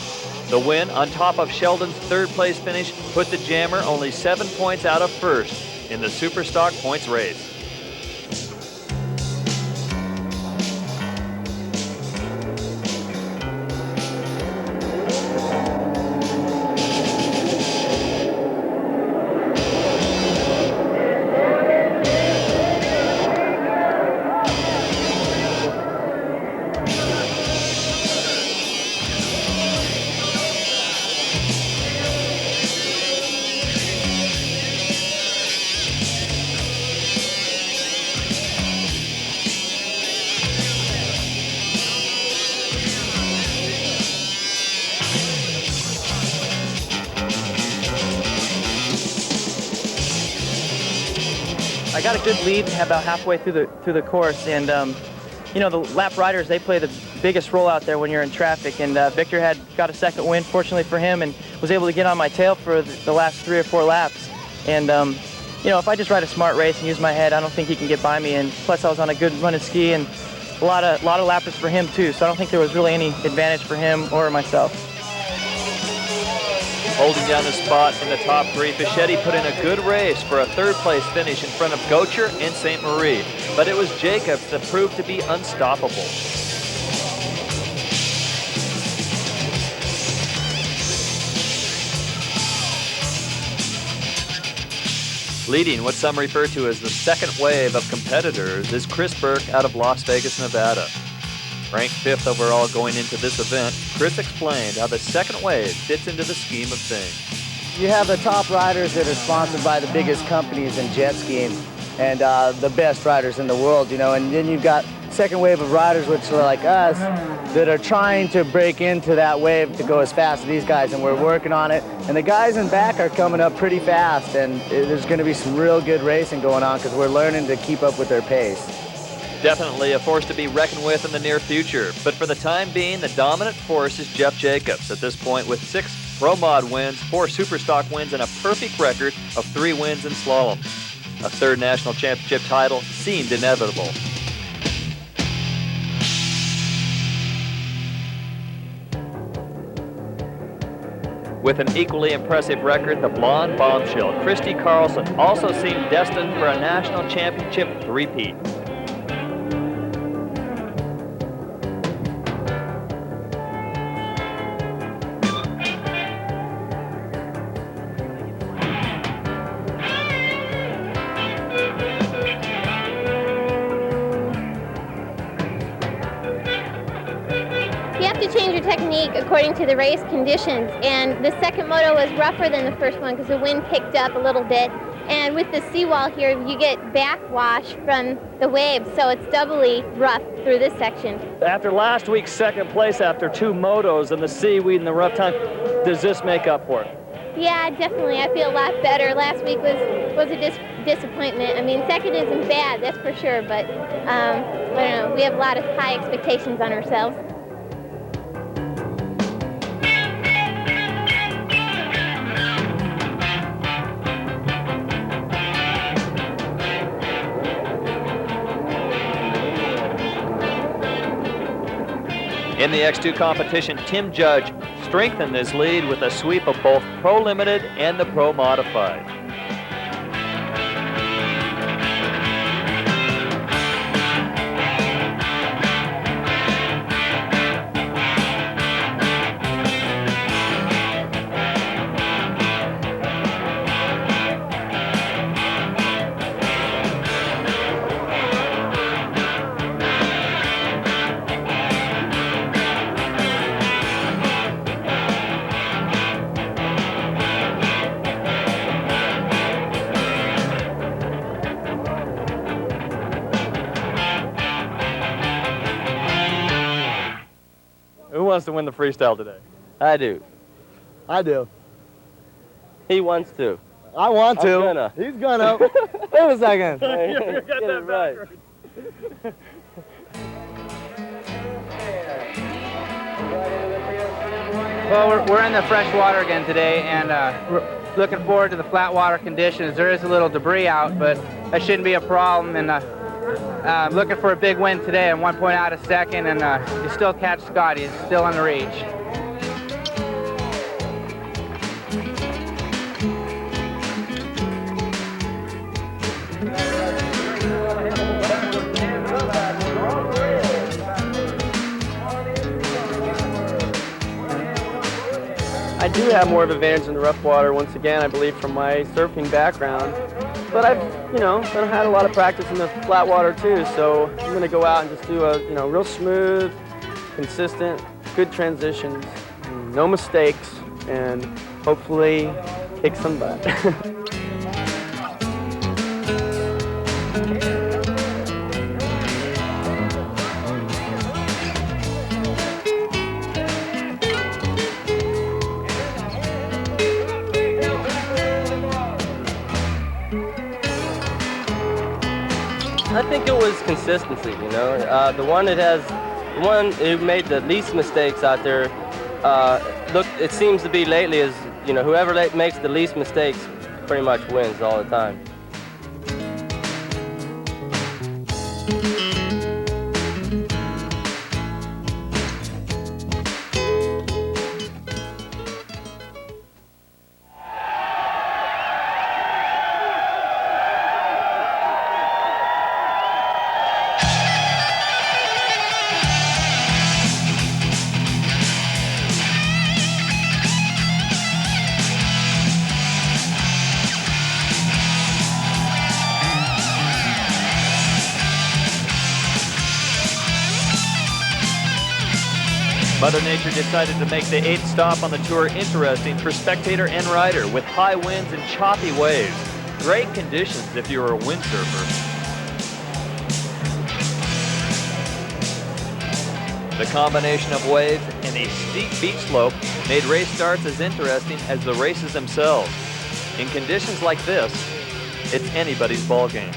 Speaker 2: The win, on top of Sheldon's third-place finish, put the Jammer only 7 points out of first in the Superstock points race.
Speaker 1: I got a good lead about halfway through the course, and you know, the lap riders, they play the biggest role out there when you're in traffic, and Victor had got a second win, fortunately for him, and was able to get on my tail for the last 3 or 4 laps. And you know, if I just ride a smart race and use my head, I don't think he can get by me. And plus, I was on a good running ski, and a lot of lappers for him too, so I don't think there was really any advantage for him or myself.
Speaker 2: Holding down the spot in the top 3, Fischetti put in a good race for a third-place finish in front of Gocher and St. Marie, but it was Jacobs that proved to be unstoppable. Leading what some refer to as the second wave of competitors is Chris Burke out of Las Vegas, Nevada. Ranked 5th overall going into this event, Chris explained how the second wave fits into the scheme of things.
Speaker 15: You have the top riders that are sponsored by the biggest companies in jet skiing and the best riders in the world, you know, and then you've got second wave of riders which are like us that are trying to break into that wave to go as fast as these guys, and we're working on it. And the guys in back are coming up pretty fast, and there's going to be some real good racing going on because we're learning to keep up with their pace.
Speaker 2: Definitely a force to be reckoned with in the near future, but for the time being, the dominant force is Jeff Jacobs at this point with 6 Pro Mod wins, 4 Superstock wins, and a perfect record of 3 wins in slalom. A third national championship title seemed inevitable. With an equally impressive record, the blonde bombshell, Christy Carlson, also seemed destined for a national championship three-peat.
Speaker 6: Technique according to the race conditions, and the second moto was rougher than the first one because the wind picked up a little bit, and with the seawall here you get backwash from the waves, so it's doubly rough through this section.
Speaker 16: After last week's second place after 2 motos and the seaweed and the rough time, does this make up for it?
Speaker 6: Yeah, definitely. I feel a lot better. Last week was a disappointment. I mean, second isn't bad, that's for sure, but I don't know, we have a lot of high expectations on ourselves.
Speaker 2: In the X2 competition, Tim Judge strengthened his lead with a sweep of both Pro Limited and the Pro Modified.
Speaker 16: Who wants to win the freestyle today?
Speaker 3: I do.
Speaker 5: I do.
Speaker 3: He wants to.
Speaker 5: I want to.
Speaker 3: I'm gonna.
Speaker 5: He's gonna. Wait a second.
Speaker 16: You got that
Speaker 3: right.
Speaker 17: Well, we're in the fresh water again today, and we're looking forward to the flat water conditions. There is a little debris out, but that shouldn't be a problem. And looking for a big win today, and 1 point out of second, and you still catch Scott. He's still in the reach.
Speaker 18: I do have more of an advantage in the rough water, once again, I believe, from my surfing background. But I've had a lot of practice in the flat water too, so I'm going to go out and just do a, real smooth, consistent, good transitions, no mistakes, and hopefully kick some butt.
Speaker 3: I think it was consistency, the one who made the least mistakes out there, it seems to be lately is, whoever makes the least mistakes pretty much wins all the time.
Speaker 2: Mother Nature decided to make the 8th stop on the tour interesting for spectator and rider with high winds and choppy waves. Great conditions if you're a windsurfer. The combination of waves and a steep beach slope made race starts as interesting as the races themselves. In conditions like this, it's anybody's ball game.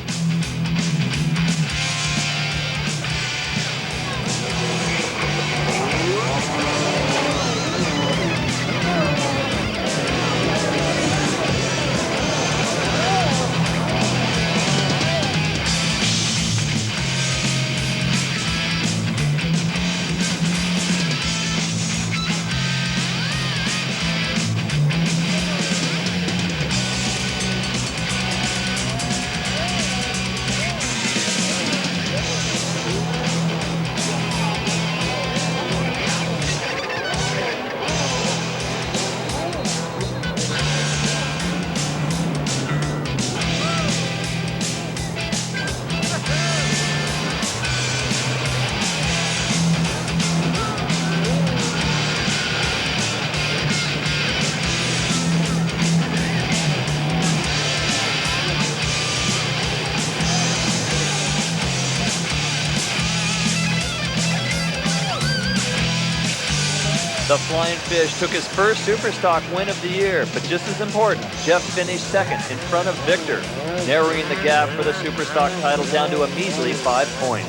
Speaker 2: The Flying Fish took his first Superstock win of the year, but just as important, Jeff finished second in front of Victor, narrowing the gap for the Superstock title down to a measly 5 points.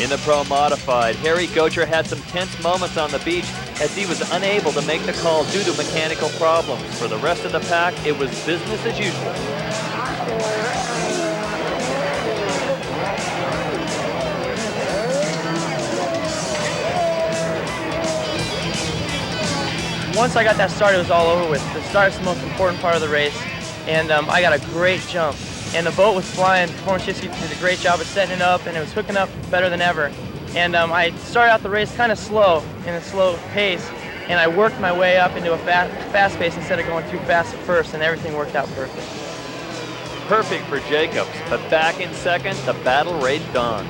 Speaker 2: In the Pro Modified, Harry Gocher had some tense moments on the beach as he was unable to make the call due to mechanical problems. For the rest of the pack, it was business as usual.
Speaker 1: Once I got that start, it was all over with. The start's the most important part of the race, and I got a great jump. And the boat was flying. Performance Jet Ski did a great job of setting it up, and it was hooking up better than ever. And I started out the race kind of slow, in a slow pace, and I worked my way up into a fast pace instead of going too fast at first, and everything worked out perfect.
Speaker 2: Perfect for Jacobs, but back in second, the battle raged on.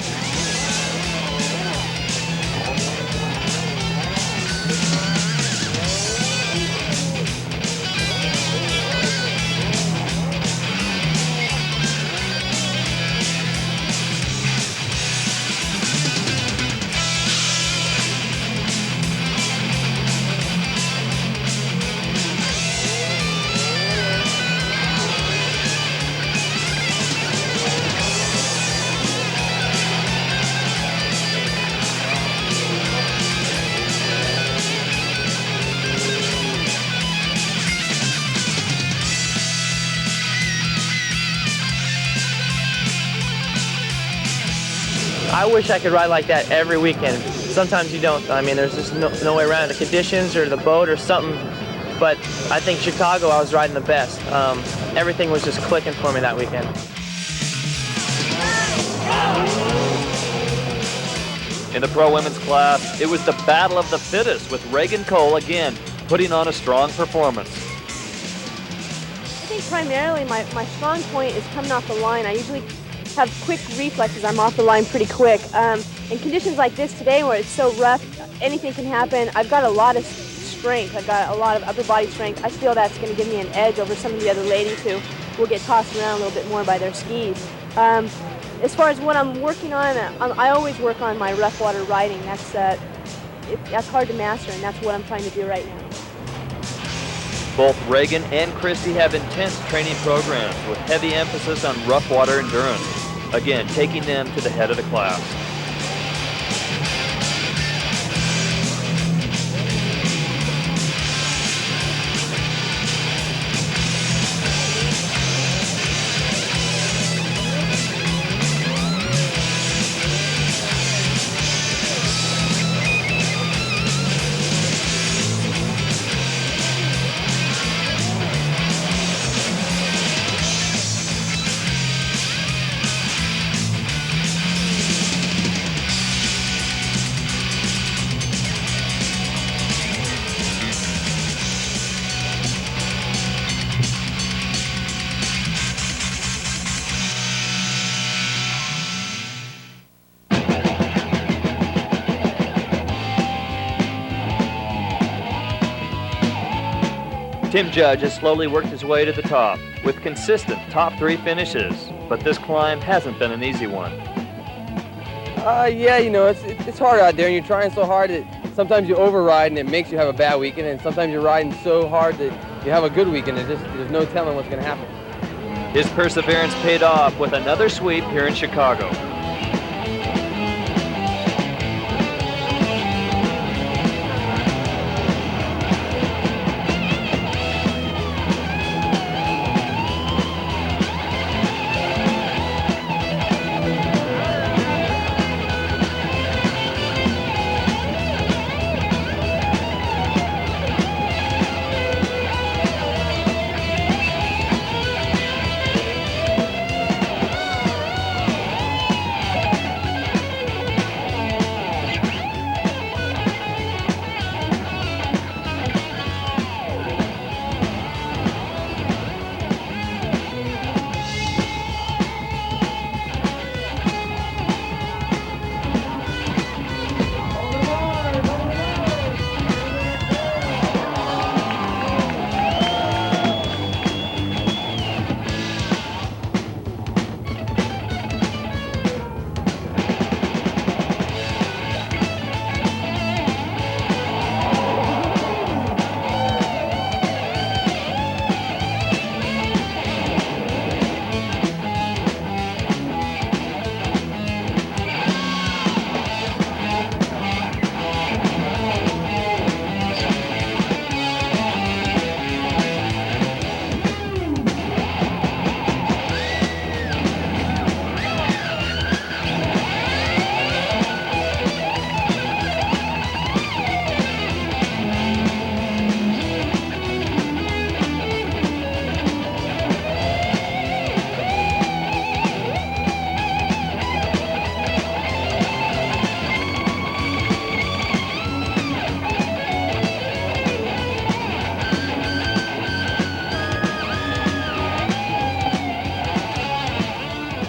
Speaker 1: I wish I could ride like that every weekend. Sometimes you don't. I mean, there's just no way around it. The conditions or the boat or something. But I think Chicago, I was riding the best. Everything was just clicking for me that weekend.
Speaker 2: In the pro women's class, it was the battle of the fittest, with Reagan Cole again putting on a strong performance.
Speaker 12: I think primarily my strong point is coming off the line. I usually have quick reflexes. I'm off the line pretty quick. In conditions like this today where it's so rough, anything can happen. I've got a lot of strength. I've got a lot of upper body strength. I feel that's going to give me an edge over some of the other ladies who will get tossed around a little bit more by their skis. As far as what I'm working on, I always work on my rough water riding. That's hard to master, and that's what I'm trying to do right now.
Speaker 2: Both Reagan and Christy have intense training programs with heavy emphasis on rough water endurance, again taking them to the head of the class. Tim Judge has slowly worked his way to the top with consistent top 3 finishes, but this climb hasn't been an easy one.
Speaker 18: Yeah, you know, it's hard out there, and you're trying so hard that sometimes you override and it makes you have a bad weekend, and sometimes you're riding so hard that you have a good weekend, and there's no telling what's going to happen.
Speaker 2: His perseverance paid off with another sweep here in Chicago.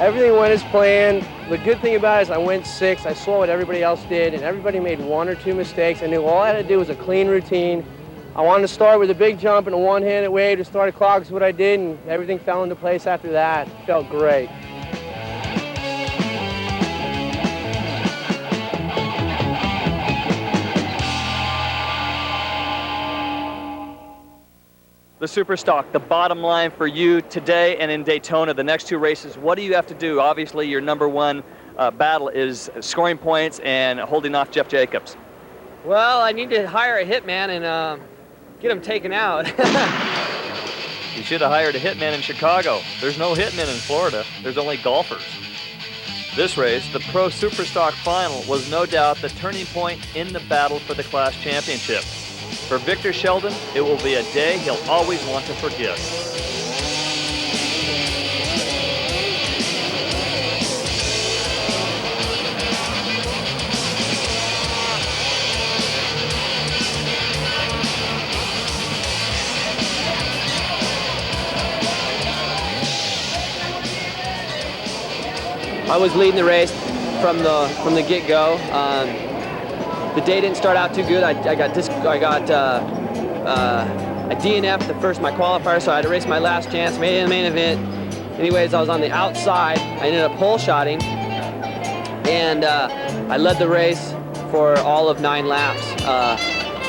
Speaker 18: Everything went as planned. The good thing about it is I went 6. I saw what everybody else did, and everybody made 1 or 2 mistakes. I knew all I had to do was a clean routine. I wanted to start with a big jump and a one-handed wave to start a clog. Is what I did, and everything fell into place after that. It felt great.
Speaker 2: The Superstock, the bottom line for you today and in Daytona, the next 2 races, what do you have to do? Obviously, your number 1 battle is scoring points and holding off Jeff Jacobs.
Speaker 4: Well, I need to hire a hitman and get him taken out.
Speaker 2: You should have hired a hitman in Chicago. There's no hitmen in Florida. There's only golfers. This race, the Pro Superstock Final, was no doubt the turning point in the battle for the class championship. For Victor Sheldon, it will be a day he'll always want to forget.
Speaker 4: I was leading the race from the get-go. The day didn't start out too good. I got a DNF the first my qualifier, so I had to race my last chance, made it in the main event. Anyways, I was on the outside. I ended up hole shotting, and I led the race for all of 9 laps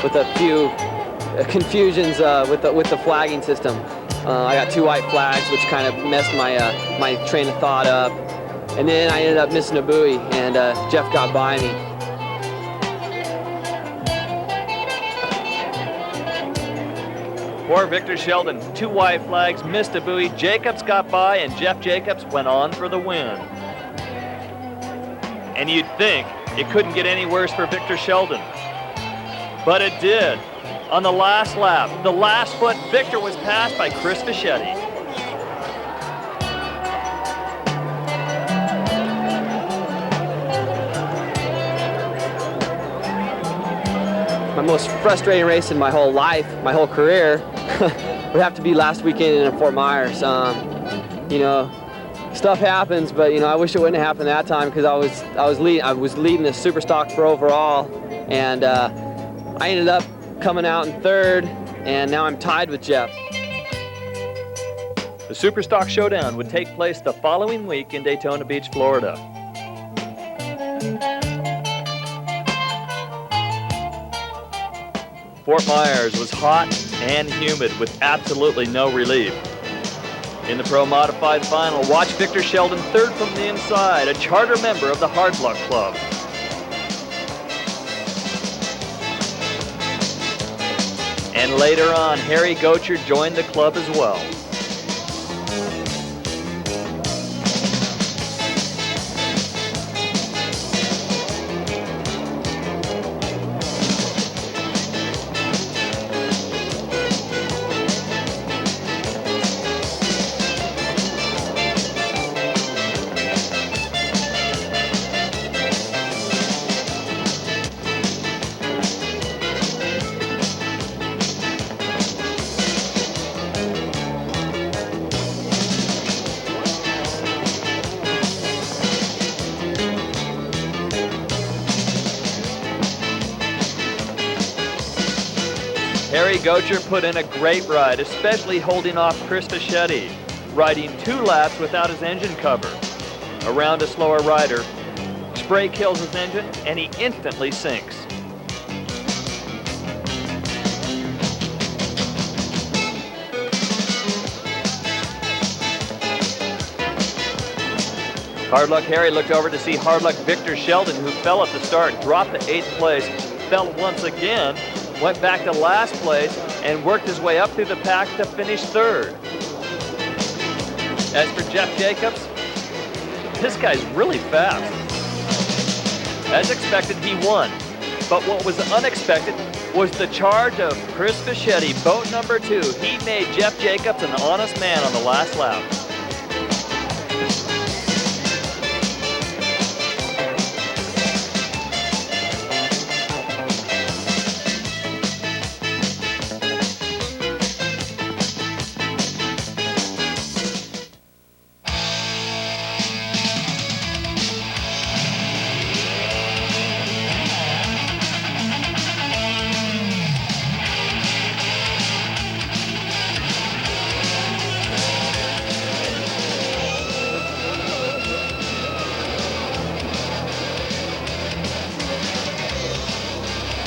Speaker 4: with a few confusions with the flagging system. I got 2 white flags, which kind of messed my train of thought up. And then I ended up missing a buoy, and Jeff got by me.
Speaker 2: Poor Victor Sheldon, 2 white flags, missed a buoy, Jacobs got by, and Jeff Jacobs went on for the win. And you'd think it couldn't get any worse for Victor Sheldon. But it did. On the last lap, the last foot, Victor was passed by Chris Fischetti.
Speaker 4: My most frustrating race in my whole life, my whole career, would have to be last weekend in Fort Myers. You know, stuff happens, but you know, I wish it wouldn't have happened that time because I was leading the super stock for overall, and I ended up coming out in 3rd, and now I'm tied with Jeff.
Speaker 2: The Superstock Showdown would take place the following week in Daytona Beach, Florida. Fort Myers was hot and humid with absolutely no relief. In the Pro Modified Final, watch Victor Sheldon 3rd from the inside, a charter member of the Hard Luck Club. And later on, Harry Gocher joined the club as well. Harry Gocher put in a great ride, especially holding off Chris Fischetti, riding 2 laps without his engine cover. Around a slower rider, spray kills his engine and he instantly sinks. Hard Luck Harry looked over to see Hard Luck Victor Sheldon, who fell at the start, dropped to 8th place, fell once again, went back to last place, and worked his way up through the pack to finish 3rd. As for Jeff Jacobs, this guy's really fast. As expected, he won. But what was unexpected was the charge of Chris Fischetti, boat number 2. He made Jeff Jacobs an honest man on the last lap.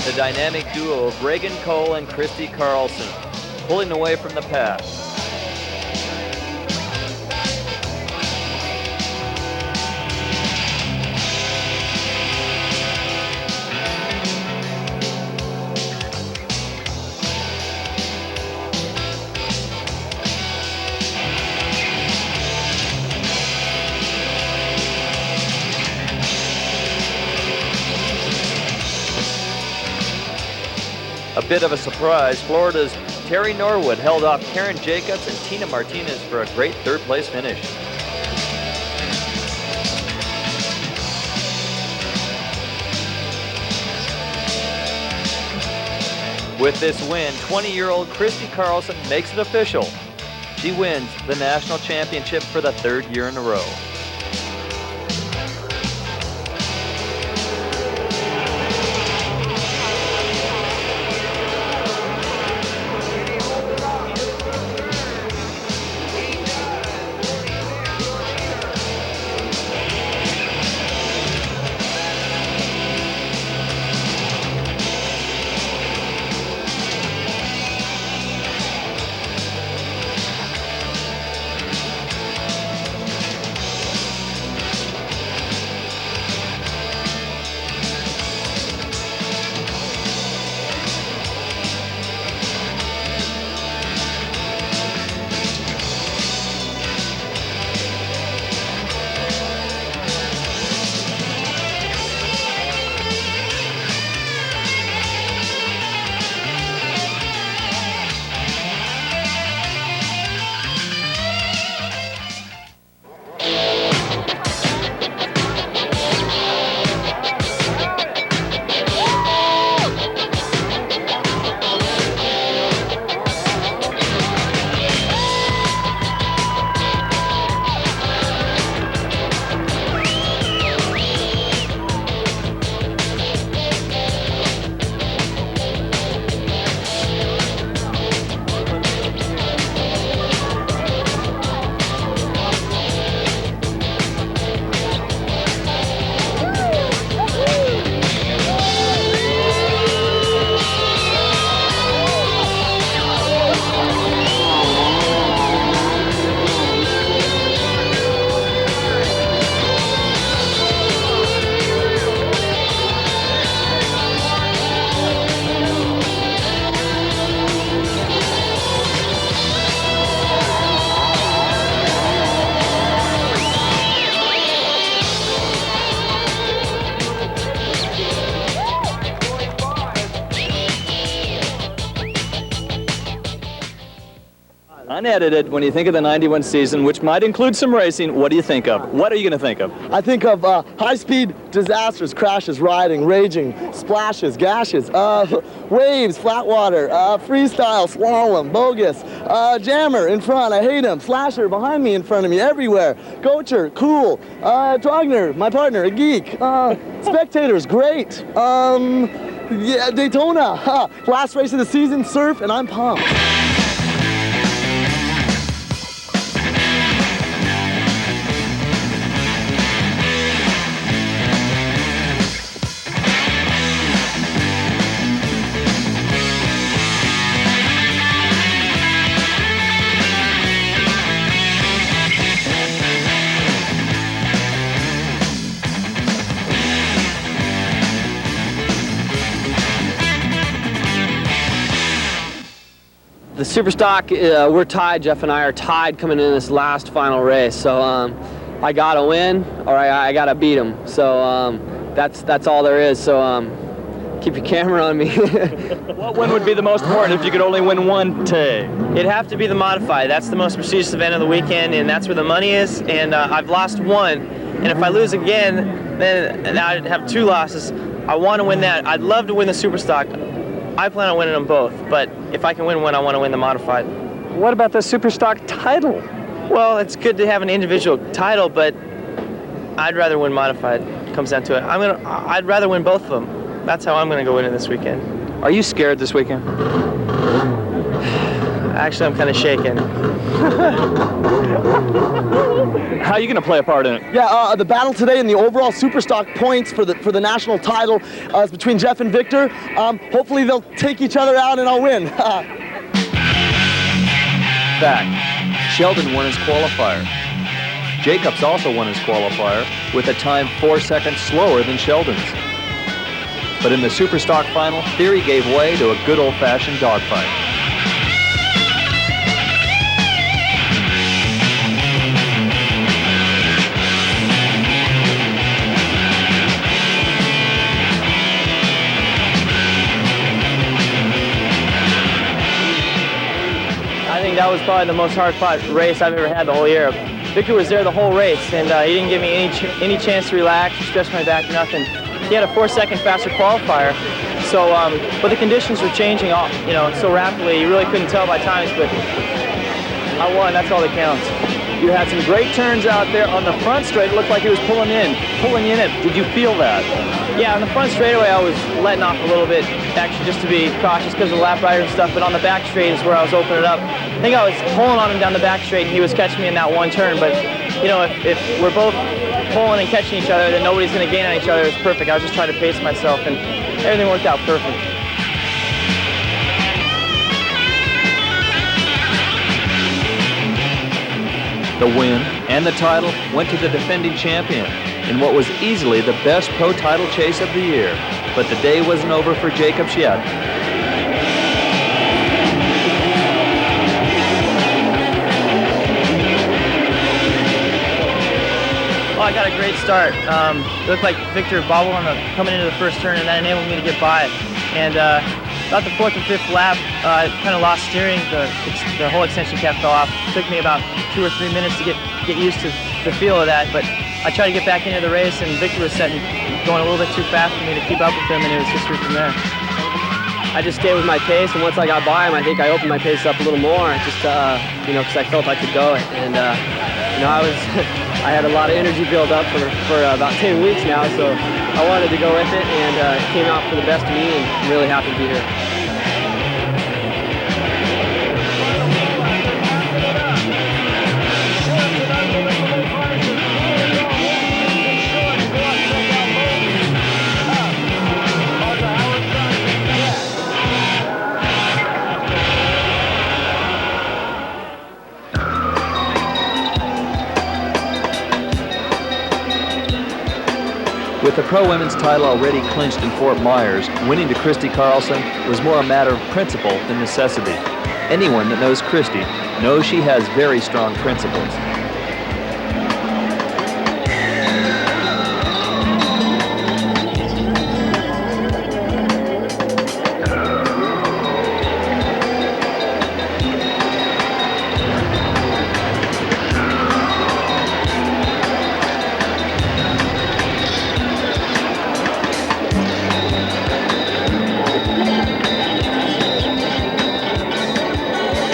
Speaker 2: The dynamic duo of Reagan Cole and Christy Carlson, pulling away from the pack. bit of a surprise, Florida's Terry Norwood held off Karen Jacobs and Tina Martinez for a great third-place finish. With this win, 20-year-old Christy Carlson makes it official. She wins the national championship for the third year in a row.
Speaker 16: Unedited, when you think of the 91 season, which might include some racing, what do you think of? What are you going to think of?
Speaker 5: I think of high-speed disasters, crashes, riding, raging, splashes, gashes, waves, flat water, freestyle, slalom, bogus, jammer in front, I hate him, slasher behind me, in front of me, everywhere, Gocher, cool, Trogner, my partner, a geek, spectators, great, yeah, Daytona, last race of the season, surf, and I'm pumped.
Speaker 4: The Superstock, we're tied. Jeff and I are tied coming in this last final race. So I gotta win, or I gotta beat him. So that's all there is. So keep your camera on me.
Speaker 16: What one would be the most important if you could only win one today?
Speaker 1: It'd have to be the modified. That's the most prestigious event of the weekend, and that's where the money is. And I've lost one, and if I lose again, then I'd have two losses. I want to win that. I'd love to win the Superstock. I plan on winning them both, but if I can win one, I want to win the modified.
Speaker 16: What about the Superstock title?
Speaker 1: Well, it's good to have an individual title, but I'd rather win modified. It comes down to it. I'd rather win both of them. That's how I'm going to go into this weekend.
Speaker 16: Are you scared this weekend?
Speaker 1: Actually, I'm kind of shaken.
Speaker 16: How are you going to play a part in it?
Speaker 5: Yeah, the battle today in the overall Superstock points for the national title is between Jeff and Victor. Hopefully they'll take each other out and I'll win.
Speaker 2: Fact, Sheldon won his qualifier. Jacobs also won his qualifier with a time 4 seconds slower than Sheldon's. But in the Superstock final, theory gave way to a good old-fashioned dogfight.
Speaker 1: was probably the most hard-fought race I've ever had the whole year. Victor was there the whole race, and he didn't give me any chance to relax, stretch my back, nothing. He had a 4-second faster qualifier, so but the conditions were changing so rapidly. You really couldn't tell by times, but I won. That's all that counts.
Speaker 16: You had some great turns out there on the front straight. It looked like he was pulling in it. Did you feel that?
Speaker 1: Yeah, on the front straightaway, I was letting off a little bit, actually, just to be cautious because of the lap rider and stuff. But on the back straight is where I was opening up. I think I was pulling on him down the back straight, and he was catching me in that one turn. But if we're both pulling and catching each other, then nobody's going to gain on each other. It's perfect. I was just trying to pace myself, and everything worked out perfect.
Speaker 2: The win and the title went to the defending champion in what was easily the best pro title chase of the year. But the day wasn't over for Jacob yet.
Speaker 1: Well, I got a great start. It looked like Victor bobbled coming into the first turn, and that enabled me to get by. And about the 4th or 5th lap, I kind of lost steering. The whole extension cap fell off. It took me about 2 or 3 minutes to get used to the feel of that. But I tried to get back into the race, and Victor was going a little bit too fast for me to keep up with him, and it was history from there.
Speaker 11: I just stayed with my pace, and once I got by him, I think I opened my pace up a little more, just because I felt I could go it. And I had a lot of energy build up for about 10 weeks now, so I wanted to go with it, and it came out for the best of me, and I'm really happy to be here.
Speaker 2: With the Pro Women's title already clinched in Fort Myers, winning to Christy Carlson was more a matter of principle than necessity. Anyone that knows Christy knows she has very strong principles.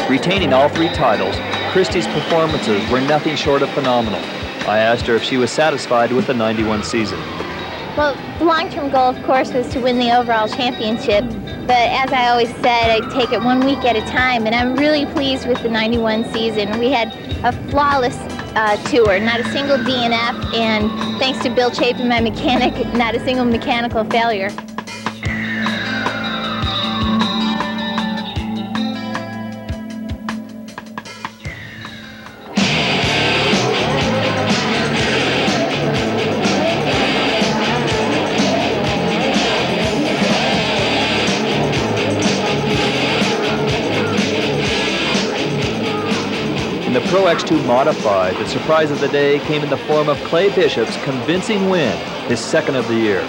Speaker 2: Retaining all 3 titles, Christy's performances were nothing short of phenomenal. I asked her if she was satisfied with the '91 season.
Speaker 6: Well, the long-term goal, of course, was to win the overall championship. But as I always said, I take it 1 week at a time, and I'm really pleased with the '91 season. We had a flawless tour, not a single DNF, and thanks to Bill Chapin, my mechanic, not a single mechanical failure.
Speaker 2: The Pro X2 Modified, the surprise of the day came in the form of Clay Bishop's convincing win, his 2nd of the year.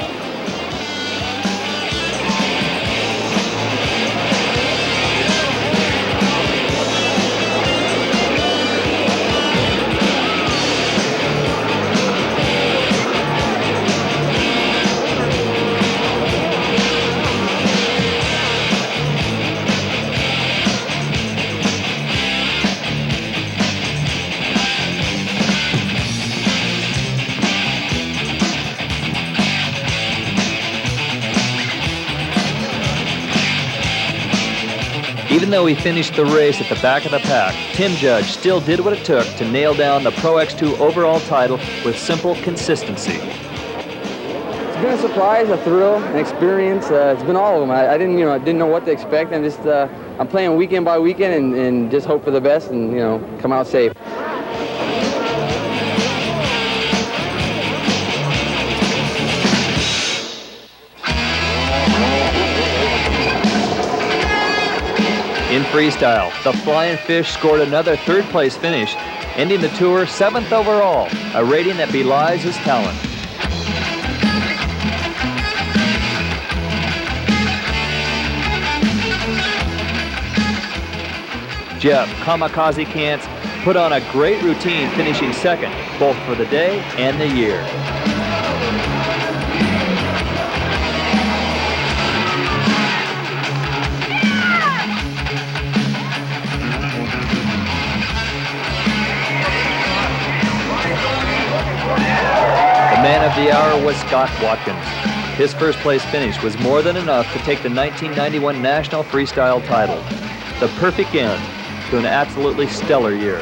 Speaker 2: Even though he finished the race at the back of the pack, Tim Judge still did what it took to nail down the Pro X2 overall title with simple consistency.
Speaker 14: It's been a surprise, a thrill, an experience. It's been all of them. I didn't know what to expect. I'm playing weekend by weekend and just hope for the best and come out safe.
Speaker 2: In freestyle, the Flying Fish scored another 3rd-place finish, ending the tour 7th overall, a rating that belies his talent. Jeff Kamikaze Kantz put on a great routine, finishing second, both for the day and the year. The man of the hour was Scott Watkins. His first place finish was more than enough to take the 1991 National Freestyle title. The perfect end to an absolutely stellar year.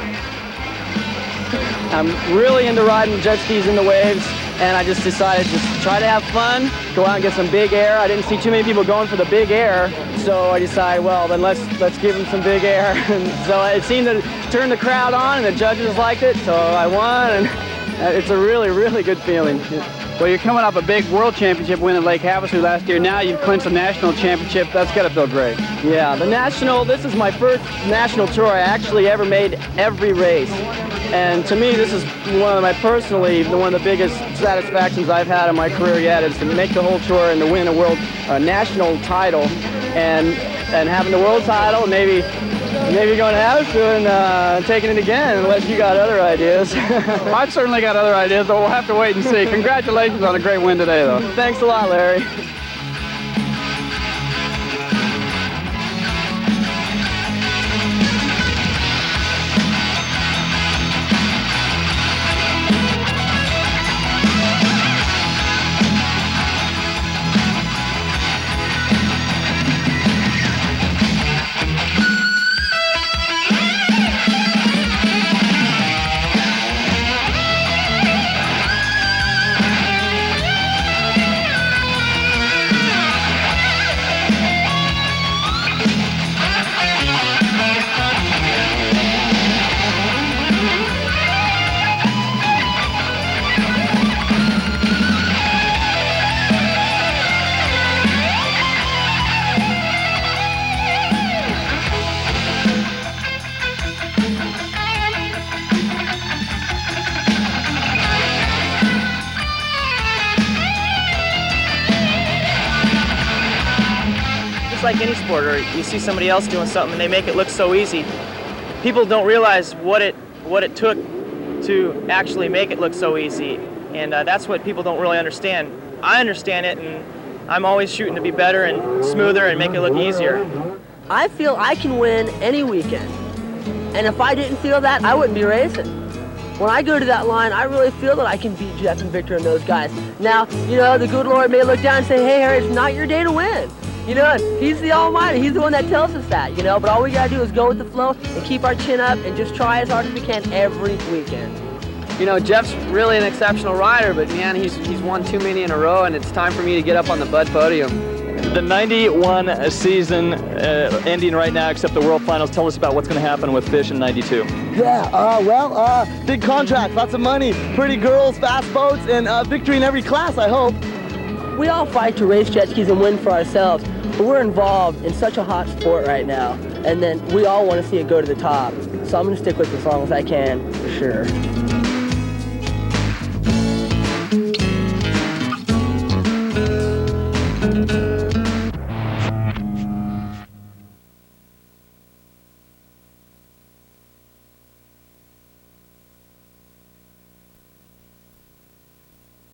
Speaker 11: I'm really into riding jet skis in the waves, and I just decided to try to have fun, go out and get some big air. I didn't see too many people going for the big air, so I decided, well, then let's give them some big air. And so it seemed to turn the crowd on, and the judges liked it, so I won, and it's a really, really good feeling.
Speaker 8: Well, you're coming off a big world championship win at Lake Havasu last year. Now you've clinched a national championship. That's got to feel great.
Speaker 11: Yeah, this is my first national tour I actually ever made every race. And to me, this is one of the biggest satisfactions I've had in my career yet, is to make the whole tour and to win a world national title. And having the world title, maybe going to Havasu and taking it again, unless you got other ideas.
Speaker 8: I've certainly got other ideas, but we'll have to wait and see. Congratulations on a great win today, though.
Speaker 11: Thanks a lot, Larry.
Speaker 1: Like any sport, or you see somebody else doing something and they make it look so easy. People don't realize what it took to actually make it look so easy, and that's what people don't really understand. I understand it, and I'm always shooting to be better and smoother and make it look easier.
Speaker 9: I feel I can win any weekend, and if I didn't feel that, I wouldn't be racing. When I go to that line, I really feel that I can beat Jeff and Victor and those guys. Now, the good Lord may look down and say, hey, Harry, it's not your day to win. He's the Almighty. He's the one that tells us that, but all we got to do is go with the flow and keep our chin up and just try as hard as we can every weekend.
Speaker 18: Jeff's really an exceptional rider, but man, he's won too many in a row, and it's time for me to get up on the Bud podium.
Speaker 16: The 91 season ending right now, except the World Finals. Tell us about what's going to happen with Fish in 92.
Speaker 5: Yeah, big contract, lots of money, pretty girls, fast boats, and victory in every class, I hope.
Speaker 9: We all fight to race jet skis and win for ourselves, but we're involved in such a hot sport right now, and then we all want to see it go to the top. So I'm going to stick with it as long as I can, for sure.